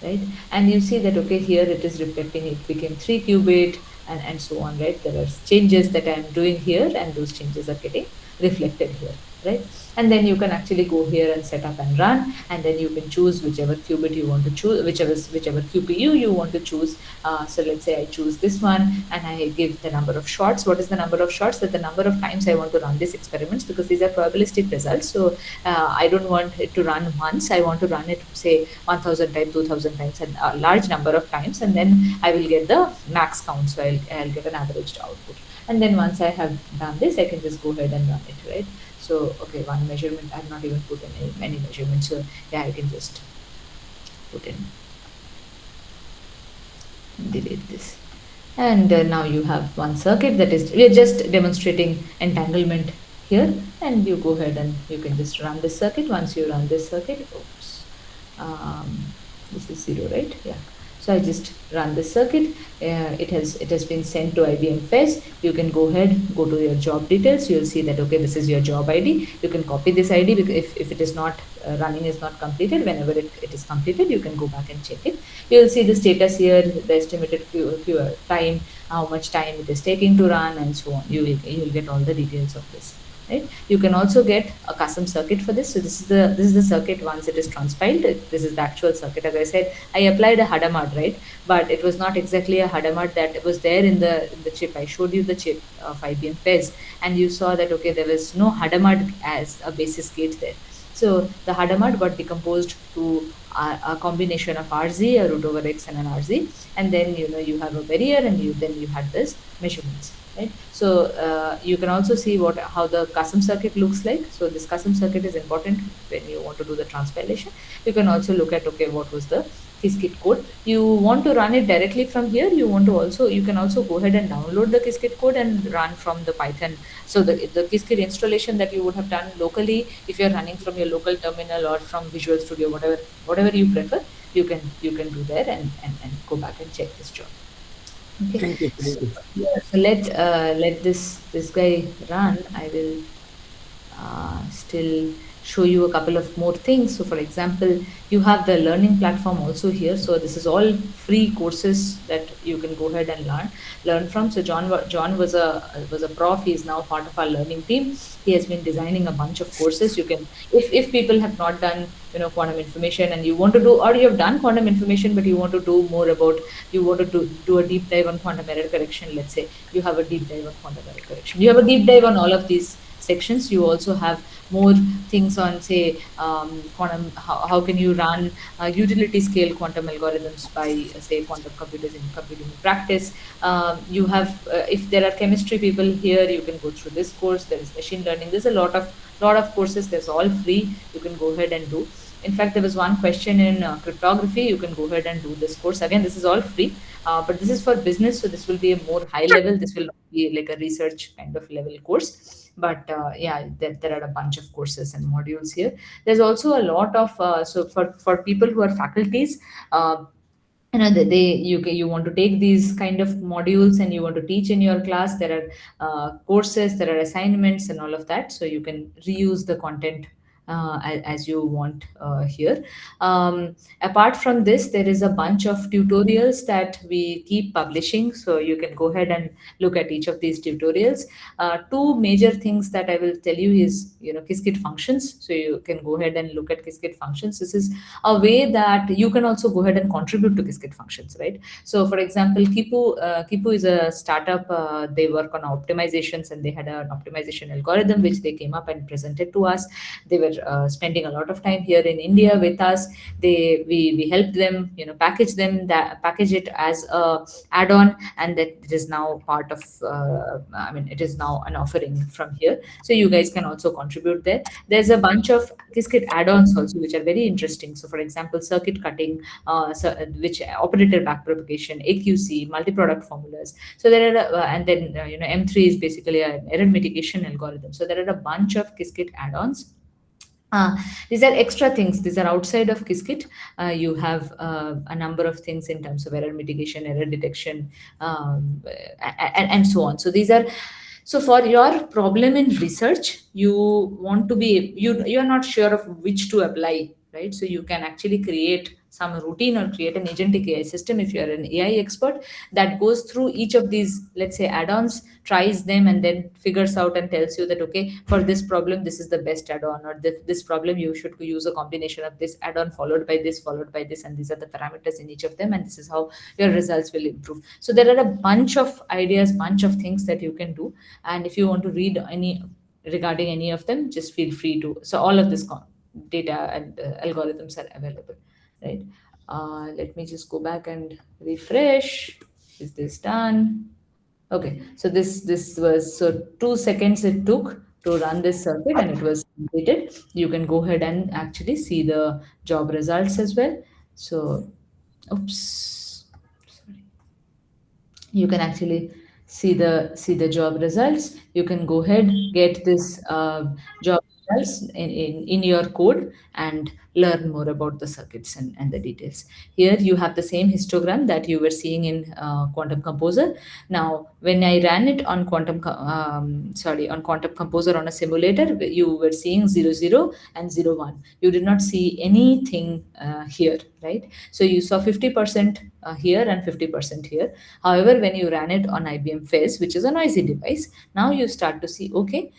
right? And you see that, okay, here it is reflecting, it became 3 qubit and so on, right? There are changes that I am doing here, and those changes are getting reflected here, right? And then you can actually go here and set up and run, and then you can choose whichever qubit you want to choose, whichever QPU you want to choose. So let's say I choose this one and I give the number of shots. What is the number of shots? That the number of times I want to run these experiments, because these are probabilistic results. So I don't want it to run once. I want to run it, say, 1000 times, 2000 times, and a large number of times, and then I will get the max count. So I'll get an averaged output. And then once I have done this, I can just go ahead and run it, right? So, okay, one measurement, I've not even put in any measurement. So yeah, I can just put in, delete this. And now you have one circuit that is, we are just demonstrating entanglement here. And you go ahead and you can just run this circuit. Once you run this circuit, oops, this is 0, right? Yeah. So I just run this circuit. It has been sent to IBM Fez. You can go ahead, go to your job details. You'll see that, okay, this is your job ID. You can copy this ID, because if it is not running, is not completed, whenever it is completed, you can go back and check it. You'll see the status here, the estimated time, how much time it is taking to run, and so on. You'll get all the details of this. Right? You can also get a custom circuit for this. So this is the circuit once it is transpiled. This is the actual circuit. As I said, I applied a Hadamard, right? But it was not exactly a Hadamard that was there in the chip. I showed you the chip of IBM Fez, and you saw that, okay, there was no Hadamard as a basis gate there. So the Hadamard got decomposed to a combination of RZ, a root over X, and an RZ, and then you have a barrier, and then you had this measurements. Right? So you can also see how the custom circuit looks like. So this custom circuit is important when you want to do the transpilation. You can also look at, okay, what was the Qiskit code. You want to run it directly from here. You can also go ahead and download the Qiskit code and run from the Python. So the Qiskit installation that you would have done locally, if you're running from your local terminal or from Visual Studio, whatever you prefer, you can do there and go back and check this job. Okay. Thank you. So let this guy run. I will still show you a couple of more things. So for example, you have the learning platform also here. So this is all free courses that you can go ahead and learn from. So John was a prof. He is now part of our learning team. He has been designing a bunch of courses. You can, if people have not done quantum information and you want to do, or you have done quantum information but you want to do more about, you want to do a deep dive on quantum error correction. Let's say you have a deep dive on quantum error correction. You have a deep dive on all of these sections. You also have more things on, say, quantum, how can you run utility scale quantum algorithms by, say, quantum computers in computing practice. You have, if there are chemistry people here, you can go through this course. There is machine learning. There's a lot of courses. There's all free. You can go ahead and do. In fact, there was one question in cryptography. You can go ahead and do this course. Again, this is all free, but this is for business. So this will be a more high level. This will be like a research kind of level course. But yeah, there are a bunch of courses and modules here. There's also a lot of, so for people who are faculties, you want to take these kind of modules and you want to teach in your class. There are courses, there are assignments and all of that. So you can reuse the content as you want here. Apart from this, there is a bunch of tutorials that we keep publishing. So you can go ahead and look at each of these tutorials. Two major things that I will tell you is, Qiskit functions. So you can go ahead and look at Qiskit functions. This is a way that you can also go ahead and contribute to Qiskit functions, right? So for example, Kipu is a startup. They work on optimizations, and they had an optimization algorithm which they came up and presented to us. They were spending a lot of time here in India with us. We helped them, package it as a add-on, and that it is now part of, it is now an offering from here. So you guys can also contribute there. There's a bunch of Qiskit add-ons also, which are very interesting. So for example, circuit cutting, which operator backpropagation, AQC, multi-product formulas. So there are, and then, M3 is basically an error mitigation algorithm. So there are a bunch of Qiskit add-ons. These are extra things. These are outside of Qiskit. You have a number of things in terms of error mitigation, error detection, and so on. So these are, so for your problem in research, you want to be, you are not sure of which to apply, right? So you can actually create some routine or create an agentic AI system, if you are an AI expert, that goes through each of these, let's say, add-ons, tries them, and then figures out and tells you that, okay, for this problem, this is the best add-on, or this problem, you should use a combination of this add-on followed by this, and these are the parameters in each of them, and this is how your results will improve. So there are a bunch of ideas, bunch of things that you can do. And if you want to read any regarding any of them, just feel free to. So all of this data and algorithms are available, right? Let me just go back and refresh. Is this done? Okay, so this was, so 2 seconds it took to run this circuit and it was completed. You can go ahead and actually see the job results as well. So, oops, sorry. You can actually see the job results. You can go ahead, get this job results in your code and learn more about the circuits and the details. Here you have the same histogram that you were seeing in Quantum Composer. Now, when I ran it on on Quantum Composer on a simulator, you were seeing 00 and 01. You did not see anything here, right? So you saw 50% here and 50% here. However, when you ran it on IBM Fez, which is a noisy device, now you start to see, okay,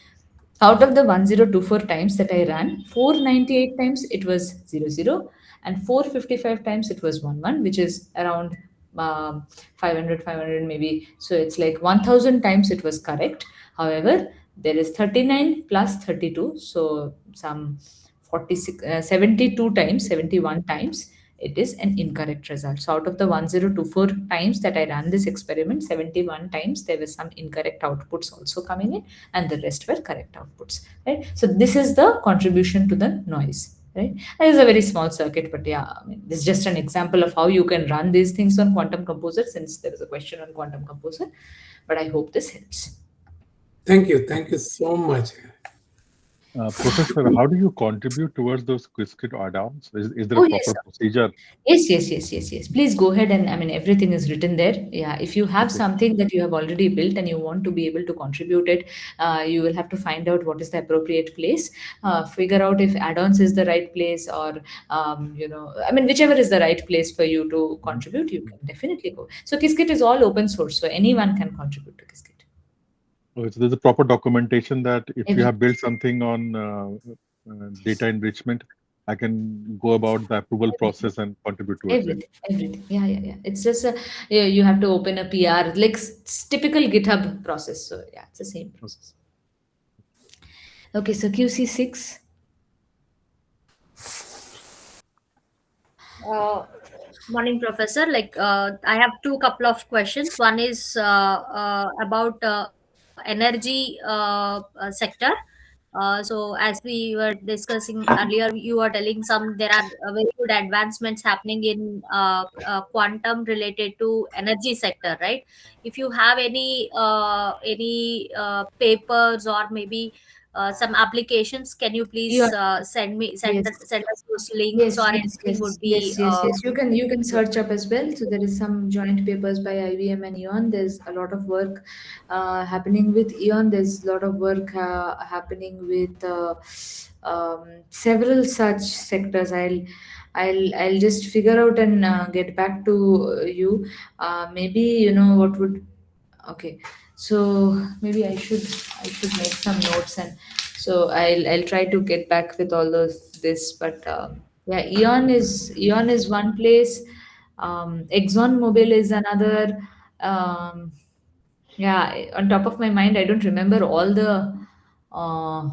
out of the 1024 times that I ran, 498 times it was 00, and 455 times it was 11, which is around 500 maybe. So it's like 1000 times it was correct. However, there is 39 plus 32, so some 46, 72 times, 71 times it is an incorrect result. So out of the 1024 times that I ran this experiment, 71 times there was some incorrect outputs also coming in, and the rest were correct outputs, right? So this is the contribution to the noise, right? It is a very small circuit, but yeah, I mean, this is just an example of how you can run these things on Quantum Composer, since there is a question on Quantum Composer. But I hope this helps. Thank you so much. Professor, how do you contribute towards those Qiskit add-ons? Is there a Oh, proper yes. procedure? Yes. Please go ahead, and I mean, everything is written there. Yeah, if you have Okay. something that you have already built and you want to be able to contribute it, you will have to find out what is the appropriate place. Figure out if add-ons is the right place, or I mean, whichever is the right place for you to contribute, you can definitely go. So Qiskit is all open source, so anyone can contribute to Qiskit. Okay, so there's a proper documentation that if you Every- have built something on data enrichment, I can go about the approval process and contribute towards it. Everything. Yeah. It's just you have to open a PR, like typical GitHub process. So yeah, it's the same process. Okay, so QC6. Morning, Professor. I have couple of questions. One is about energy sector. So as we were discussing earlier, you were telling there are very good advancements happening in quantum related to energy sector, right? If you have any papers or maybe some applications, can you You please are, send yes. us those links, or anything would be Yes. You can search up as well. So there is some joint papers by IBM and Eon. There's a lot of work happening with Eon. There's a lot of work happening with several such sectors. I'll just figure out and get back to you. Maybe what would. Okay, so maybe I should make some notes, and so I'll try to get back with all this. But yeah, Eon is one place. Exxon Mobil is another. Um, yeah, on top of my mind, I don't remember all the uh,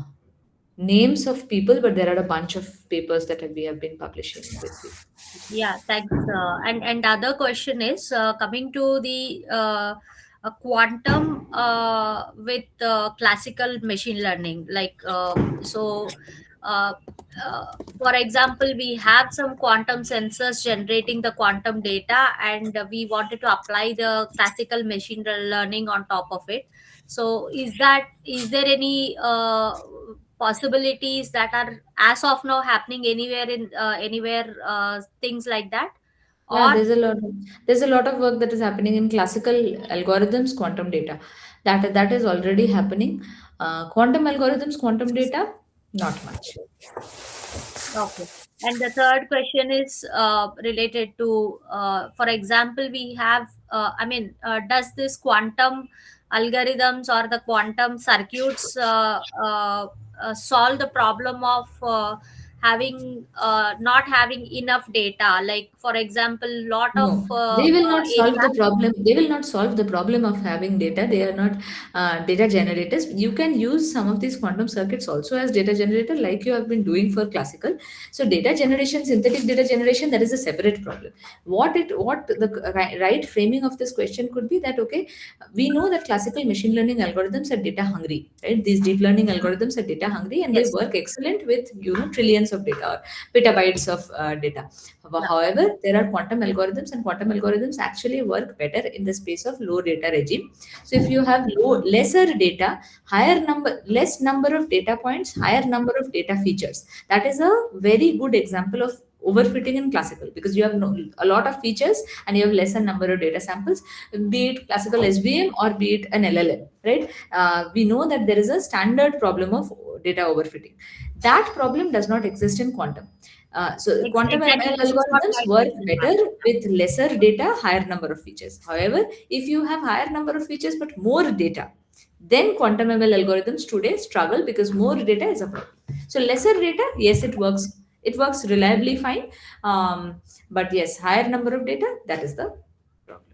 names of people, but there are a bunch of papers that we have been publishing with you. Yeah, thanks. And other question is coming to the quantum with classical machine learning. Uh, for example, we have some quantum sensors generating the quantum data, and we wanted to apply the classical machine learning on top of it. So, is there any possibilities that are as of now happening anywhere things like that, Yeah, or there's a lot of work that is happening in classical algorithms, quantum data. That is already happening. Quantum algorithms, quantum data, not much. okay. And the third question is related to, for example, we have, does this quantum algorithms or the quantum circuits solve the problem of not having enough data? Like, for example, lot of No, they will not solve the areas. problem. They will not solve the problem of having data. They are not data generators. You can use some of these quantum circuits also as data generator, like you have been doing for classical. So data generation, synthetic data generation, that is a separate problem. What the right framing of this question could be that, okay, we know that classical machine learning algorithms are data hungry, right? These deep learning algorithms are data hungry, and they Yes. work excellent with trillions of data or petabytes of data. Yeah. However, there are quantum algorithms, and quantum algorithms actually work better in the space of low data regime. So if you have lesser data, less number of data points, higher number of data features, that is a very good example of overfitting in classical, because you have a lot of features and you have lesser number of data samples, be it classical SVM or be it an LLM, right? We know that there is a standard problem of data overfitting. That problem does not exist in quantum. So quantum Exactly. ML This is what algorithms my work question better was. with lesser data, higher number of features. However, if you have higher number of features but more data, then quantum ML algorithms today struggle because more data is a problem. So lesser data, yes, it works. It works reliably fine. But yes, higher number of data, that is the problem.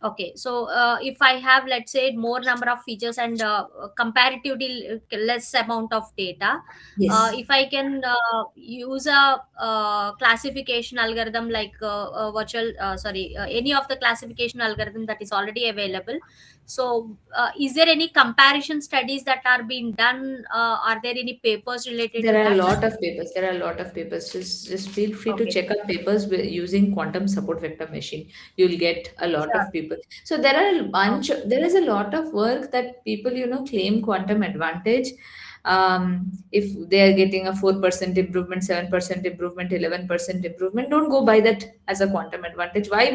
Okay, so if I have, let's say, more number of features and comparatively less amount of data, Yes. if I can use a classification algorithm like any of the classification algorithm that is already available. So, is there any comparison studies that are being done? Are there any papers related There to are a that? lot of papers. There are a lot of papers. Just feel free to Okay, check out papers using quantum support vector machine. You'll get a lot sure. of people. So there are a bunch. Okay. There is a lot of work that people claim quantum advantage. If they are getting a 4% improvement, 7% improvement, 11% improvement, don't go by that as a quantum advantage. Why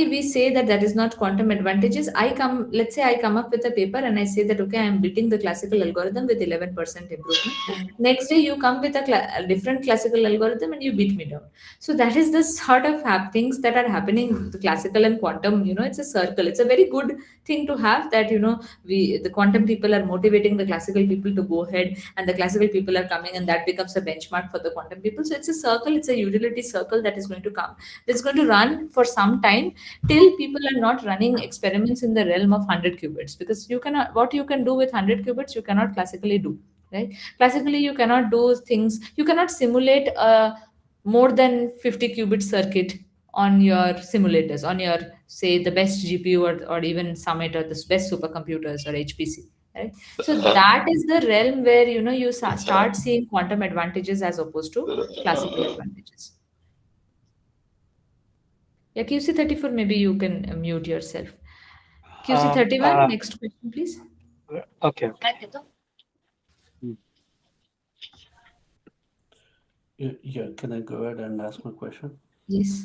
we say that that is not quantum advantages? Let's say I come up with a paper and I say that, okay, I am beating the classical algorithm with 11% improvement. Next day you come with a different classical algorithm and you beat me down. So that is the sort of things that are happening with the classical and quantum. It's a circle. It's a very good thing to have that, the quantum people are motivating the classical people to go ahead, and the classical people are coming, and that becomes a benchmark for the quantum people. So it's a circle. It's a utility circle that is going to come. It's going to run for some time till people are not running experiments in the realm of 100 qubits, because what you can do with 100 qubits you cannot classically do, right? Classically you cannot do things, you cannot simulate a more than 50 qubit circuit on your simulators, on your, say, the best GPU, or even Summit, or the best supercomputers, or HPC, right? So that is the realm where you start seeing quantum advantages as opposed to classical advantages. Yeah, QC34, maybe you can mute yourself. Um, QC31, uh, next question, please. okay. Yeah, can I go ahead and ask my question? Yes.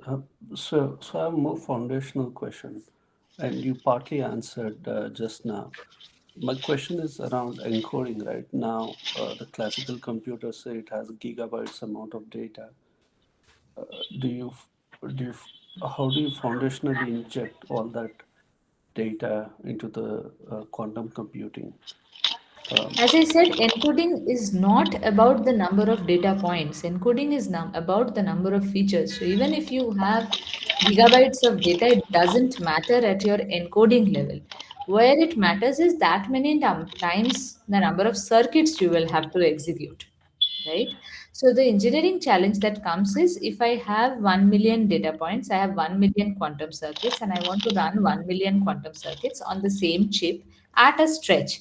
Uh, so I have a more foundational question, and you partly answered just now. My question is around encoding. Right now, the classical computers say it has gigabytes amount of data. Do you, do you, how do you foundationally inject all that data into the quantum computing? As I said, encoding is not about the number of data points. Encoding is about the number of features. So even if you have gigabytes of data, it doesn't matter at your encoding level. Where it matters is that many times the number of circuits you will have to execute, right? So the engineering challenge that comes is, if I have 1 million data points, I have 1 million quantum circuits, and I want to run 1 million quantum circuits on the same chip at a stretch.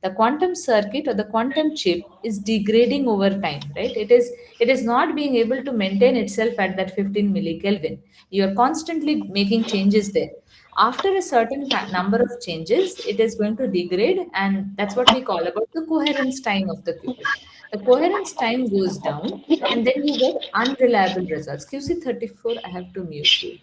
The quantum circuit or the quantum chip is degrading over time, right? It is not being able to maintain itself at that 15 millikelvin. You are constantly making changes there. After a certain number of changes, it is going to degrade, and that's what we call about the coherence time of the qubit. The coherence time goes down, and then you get unreliable results. QC34, I have to mute you.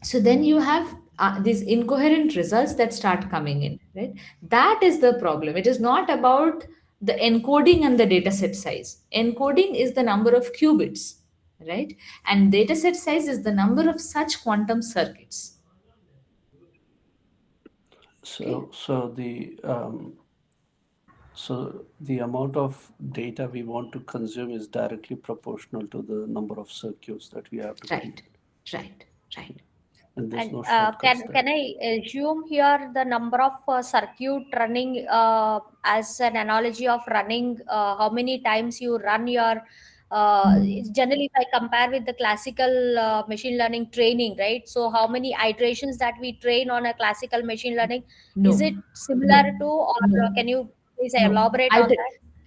So then you have these incoherent results that start coming in, right? That is the problem. It is not about the encoding and the dataset size. Encoding is the number of qubits, right? And dataset size is the number of such quantum circuits. So, so the amount of data we want to consume is directly proportional to the number of circuits that we have to Right, create. right. And there's And no shortcuts there. can I assume here the number of circuit running as an analogy of running how many times you run your generally if I compare with the classical machine learning training, right? So how many iterations that we train on a classical machine learning, No, is it similar to, or no, can you please no. elaborate on that?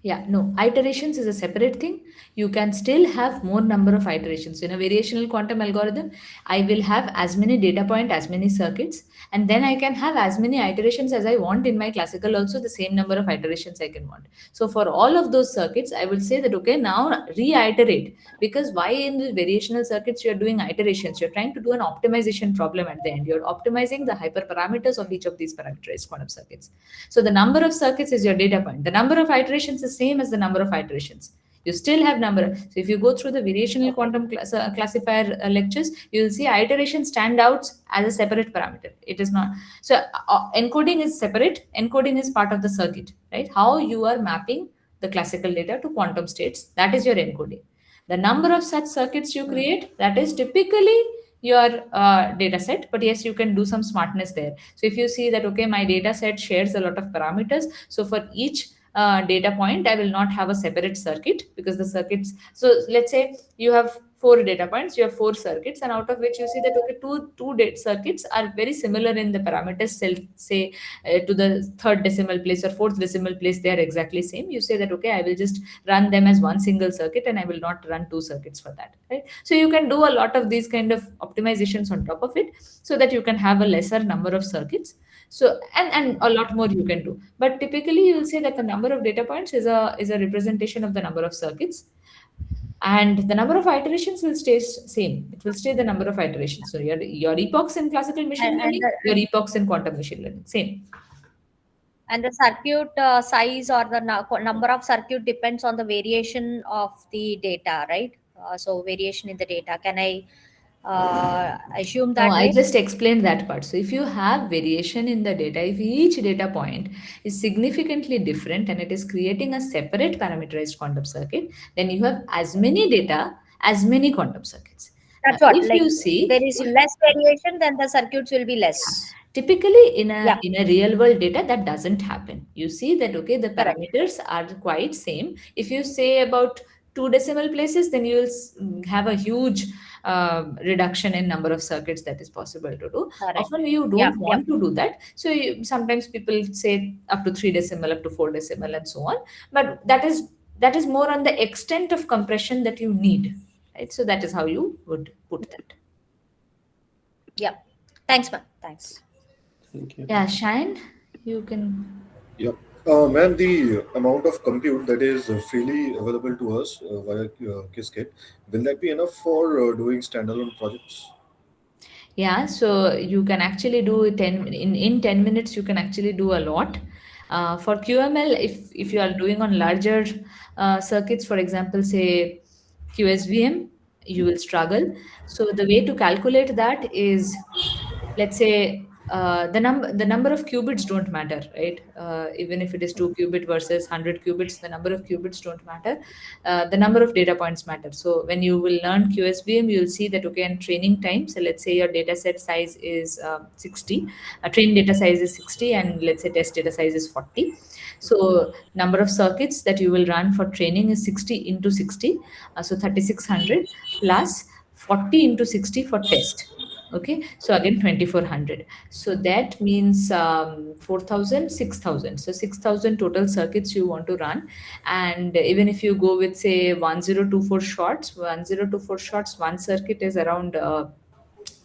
Yeah, no. Iterations is a separate thing. You can still have more number of iterations. In a variational quantum algorithm, I will have as many data point, as many circuits, and then I can have as many iterations as I want in my classical also, the same number of iterations I can want. So for all of those circuits, I will say that, okay, now reiterate. Because why in the variational circuits you're doing iterations? You're trying to do an optimization problem at the end. You're optimizing the hyperparameters of each of these parameterized quantum circuits. So the number of circuits is your data point. The number of iterations is same as the number of iterations. You still have number. So if you go through the variational quantum classifier lectures, you will see iteration standouts as a separate parameter. It is not. So encoding is separate. Encoding is part of the circuit, right? How you are mapping the classical data to quantum states, that is your encoding. The number of such circuits you create, that is typically your data set, but yes, you can do some smartness there. So if you see that, okay, my data set shares a lot of parameters, so for each data point I will not have a separate circuit, because the circuits, so let's say you have 4 data points, you have 4 circuits, and out of which you see that, okay, two data circuits are very similar in the parameters, say to the third decimal place or fourth decimal place, they are exactly same. You say that, okay, I will just run them as one single circuit and I will not run 2 circuits for that, right? So you can do a lot of these kind of optimizations on top of it, so that you can have a lesser number of circuits. So and a lot more you can do, but typically you will say that the number of data points is a representation of the number of circuits, and the number of iterations will stay same. It will stay the number of iterations. So your epochs in classical machine And learning, your epochs in quantum machine learning, same. And the circuit size or the number of circuit depends on the variation of the data, right? So variation in the data. Can I assume No, that I way? just explained that part. So if you have variation in the data, if each data point is significantly different and it is creating a separate parameterized quantum circuit, then you have as many data as many quantum circuits. Now, That's what, if like you see, there is less variation, then the circuits will be less. typically in Yeah, a real world data, that doesn't happen. You see that, okay, the correct. parameters are quite same. If you say about 2 decimal places, then you will have a huge reduction in number of circuits that is possible to do. Correct. Often you Yeah, don't yeah. want to do that, so sometimes people say up to 3 decimal, up to 4 decimal, and so on. But that is more on the extent of compression that you need, right? So that is how you would put that. Yeah. Thanks, ma'am. Thanks. Thank you. Yeah, Shine, you can. Yeah. Ma'am, the amount of compute that is freely available to us via Qiskit, will that be enough for doing standalone projects? Yeah, so you can actually do 10 in 10 minutes. You can actually do a lot. For QML, if you are doing on larger circuits, for example, say QSVM, you will struggle. So the way to calculate that is, let's say the number of qubits don't matter, right? Even if it is 2 qubit versus 100 qubits, the number of qubits don't matter. The number of data points matter. So when you will learn QSVM, you will see that, okay, in training time, so let's say your data set size is 60, trained data size is 60, and let's say test data size is 40. So number of circuits that you will run for training is 60 into 60, so 3600 plus 40 into 60 for test. Okay, so again 2400. So that means 4000, 6000. So 6000 total circuits you want to run. And even if you go with, say, 1024 shots, 1024 shots, one circuit is around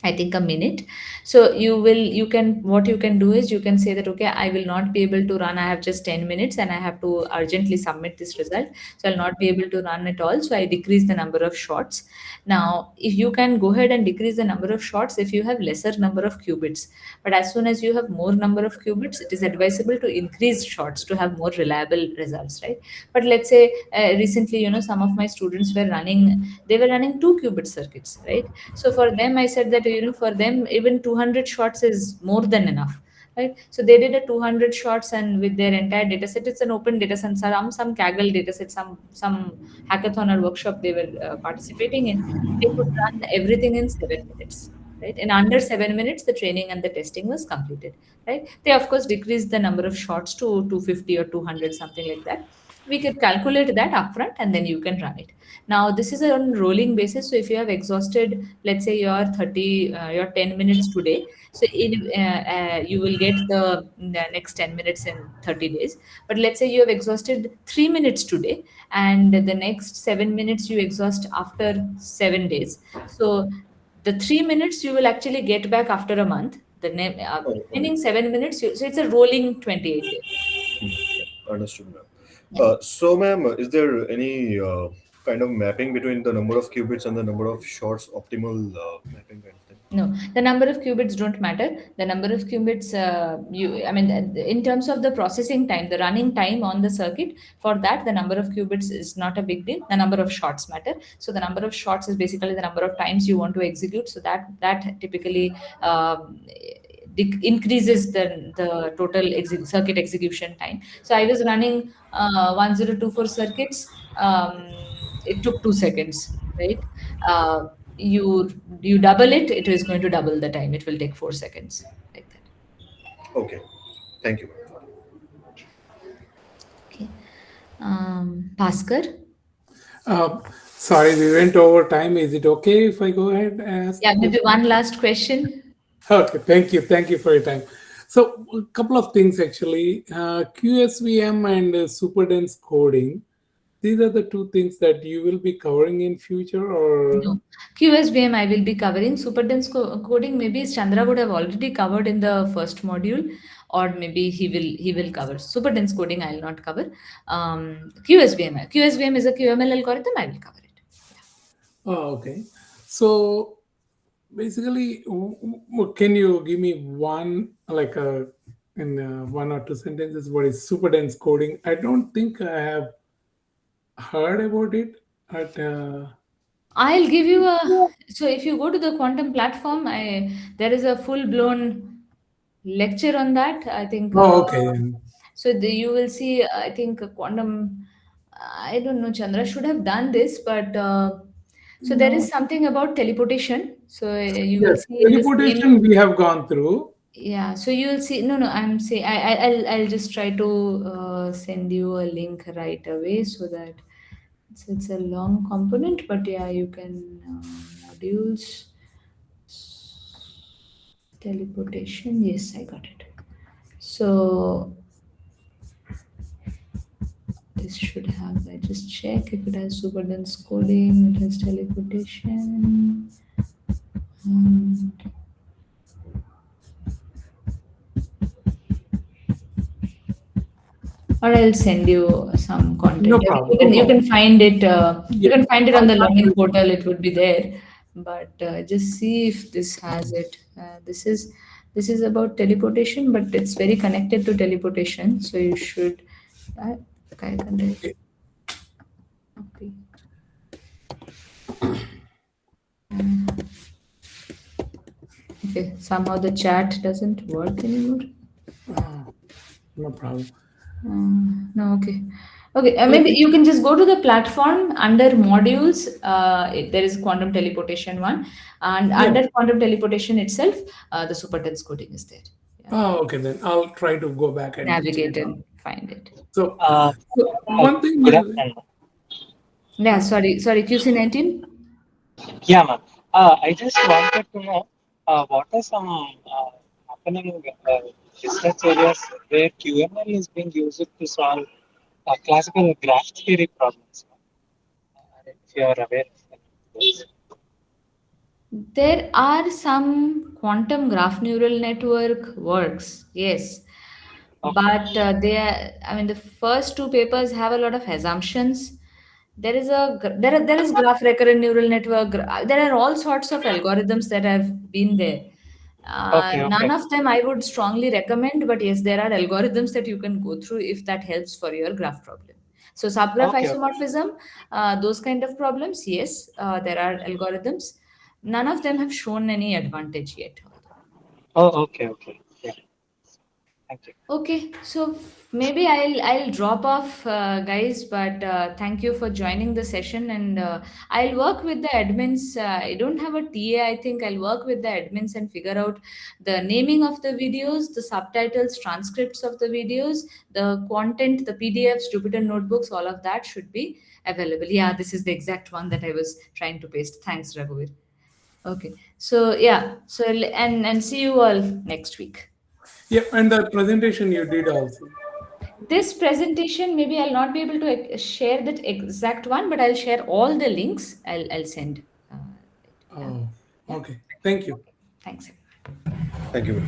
I think a minute. So you can, what you can do is you can say that, okay, I will not be able to run. I have just 10 minutes and I have to urgently submit this result. So I'll not be able to run at all. So I decrease the number of shots. Now, if you can go ahead and decrease the number of shots if you have lesser number of qubits. But as soon as you have more number of qubits, it is advisable to increase shots to have more reliable results, right? But let's say recently, some of my students were running, they were running 2 qubit circuits, right? So for them, I said that, for them, even 200 shots is more than enough, right? So they did a 200 shots, and with their entire data set, it's an open data set, some Kaggle data set, some hackathon or workshop they were participating in. They could run everything in 7 minutes. Right, in under 7 minutes, the training and the testing was completed. Right, they of course decreased the number of shots to 250 or 200, something like that. We could calculate that upfront, and then you can run it. Now, this is on rolling basis. So if you have exhausted, let's say your 10 minutes today, so you will get the next 10 minutes in 30 days. But let's say you have exhausted 3 minutes today, and the next 7 minutes you exhaust after 7 days. So the 3 minutes you will actually get back after a month. The Oh, okay. remaining 7 minutes, so it's a rolling 28 days. Understood, ma'am. Yeah. So, ma'am, is there any kind of mapping between the number of qubits and the number of shots, optimal mapping kind of thing? No, the number of qubits don't matter. The number of qubits, I mean, in terms of the processing time, the running time on the circuit, for that, the number of qubits is not a big deal. The number of shots matter. So the number of shots is basically the number of times you want to execute. So that typically increases the total circuit execution time. So I was running 1024 circuits. It took 2 seconds, right? Uh, you you double it, it is going to double the time. It will take 4 seconds, like that. Okay. Thank you, ma'am. Okay. Bhaskar? Sorry, we went over time. Is it okay if I go ahead and ask Yeah, a maybe question? one last question. Okay, thank you. Thank you for your time. So, a couple of things actually. QSVM and super dense coding. These are the two things that you will be covering in future, or No. QSBM I will be covering. Super dense coding, maybe Chandra would have already covered in the first module, or maybe he will cover. Super dense coding I will not cover. QSBM is a QML algorithm. I will cover it. oh, okay. So basically, can you give me one, like a in 1 or 2 sentences, what is super dense coding? I don't think I have heard about it. But I'll give you a. So if you go to the quantum platform, there is a full blown lecture on that. I think. oh, okay. So you will see. I think quantum. I don't know. Chandra should have done this, but so there is something about teleportation. So you will Yes, see in the teleportation same. we have gone through. Yeah. So you'll see. No, no. I'm saying. I'll just try to send you a link right away so that it's a long component, but yeah, you can modules teleportation. Yes, I got it. So this should have. I just check if it has super dense coding. It has teleportation. Um, or I'll send you some content. No I mean, problem. you can find it. You Yeah. can find it on the learning portal. It would be there. But just see if this has it. This is about teleportation, but it's very connected to teleportation. So you should. Okay, okay. Okay. Somehow the chat doesn't work anymore. No problem. No, okay. Okay, maybe you can just go to the platform under modules. There is quantum teleportation one, and Yeah. under quantum teleportation itself, the super dense coding is there. Oh, okay. Then I'll try to go back and Navigate check out. and find it. So, one thing Good is, afternoon. Yeah, sorry, QC19. Yeah, ma'am. I just wanted to know what are some happening research areas where QML is being used to solve classical graph theory problems, ma'am? If you are aware of those. There are some quantum graph neural network works, yes, but I mean, the first two papers have a lot of assumptions. There is there is graph recurrent neural network. There are all sorts of algorithms that have been there. Okay, None okay, of them I would strongly recommend, but yes, there are algorithms that you can go through if that helps for your graph problem. So subgraph okay, okay. isomorphism, those kind of problems, yes, there are algorithms. None of them have shown any advantage yet. Oh, okay, okay. Yeah, thank you. Okay, so maybe I'll drop off, guys. But thank you for joining the session, and I'll work with the admins. I don't have a TA. I think I'll work with the admins and figure out the naming of the videos, the subtitles, transcripts of the videos, the content, the PDFs, Jupyter notebooks. All of that should be available. Yeah, this is the exact one that I was trying to paste. Thanks, Raghuveer. Okay, so yeah, so and see you all next week. Yeah, and the presentation you did also. This presentation, maybe I'll not be able to share that exact one, but I'll share all the links. I'll send. Yeah. Oh, Yeah. okay. Thank you. Thanks. Thank you.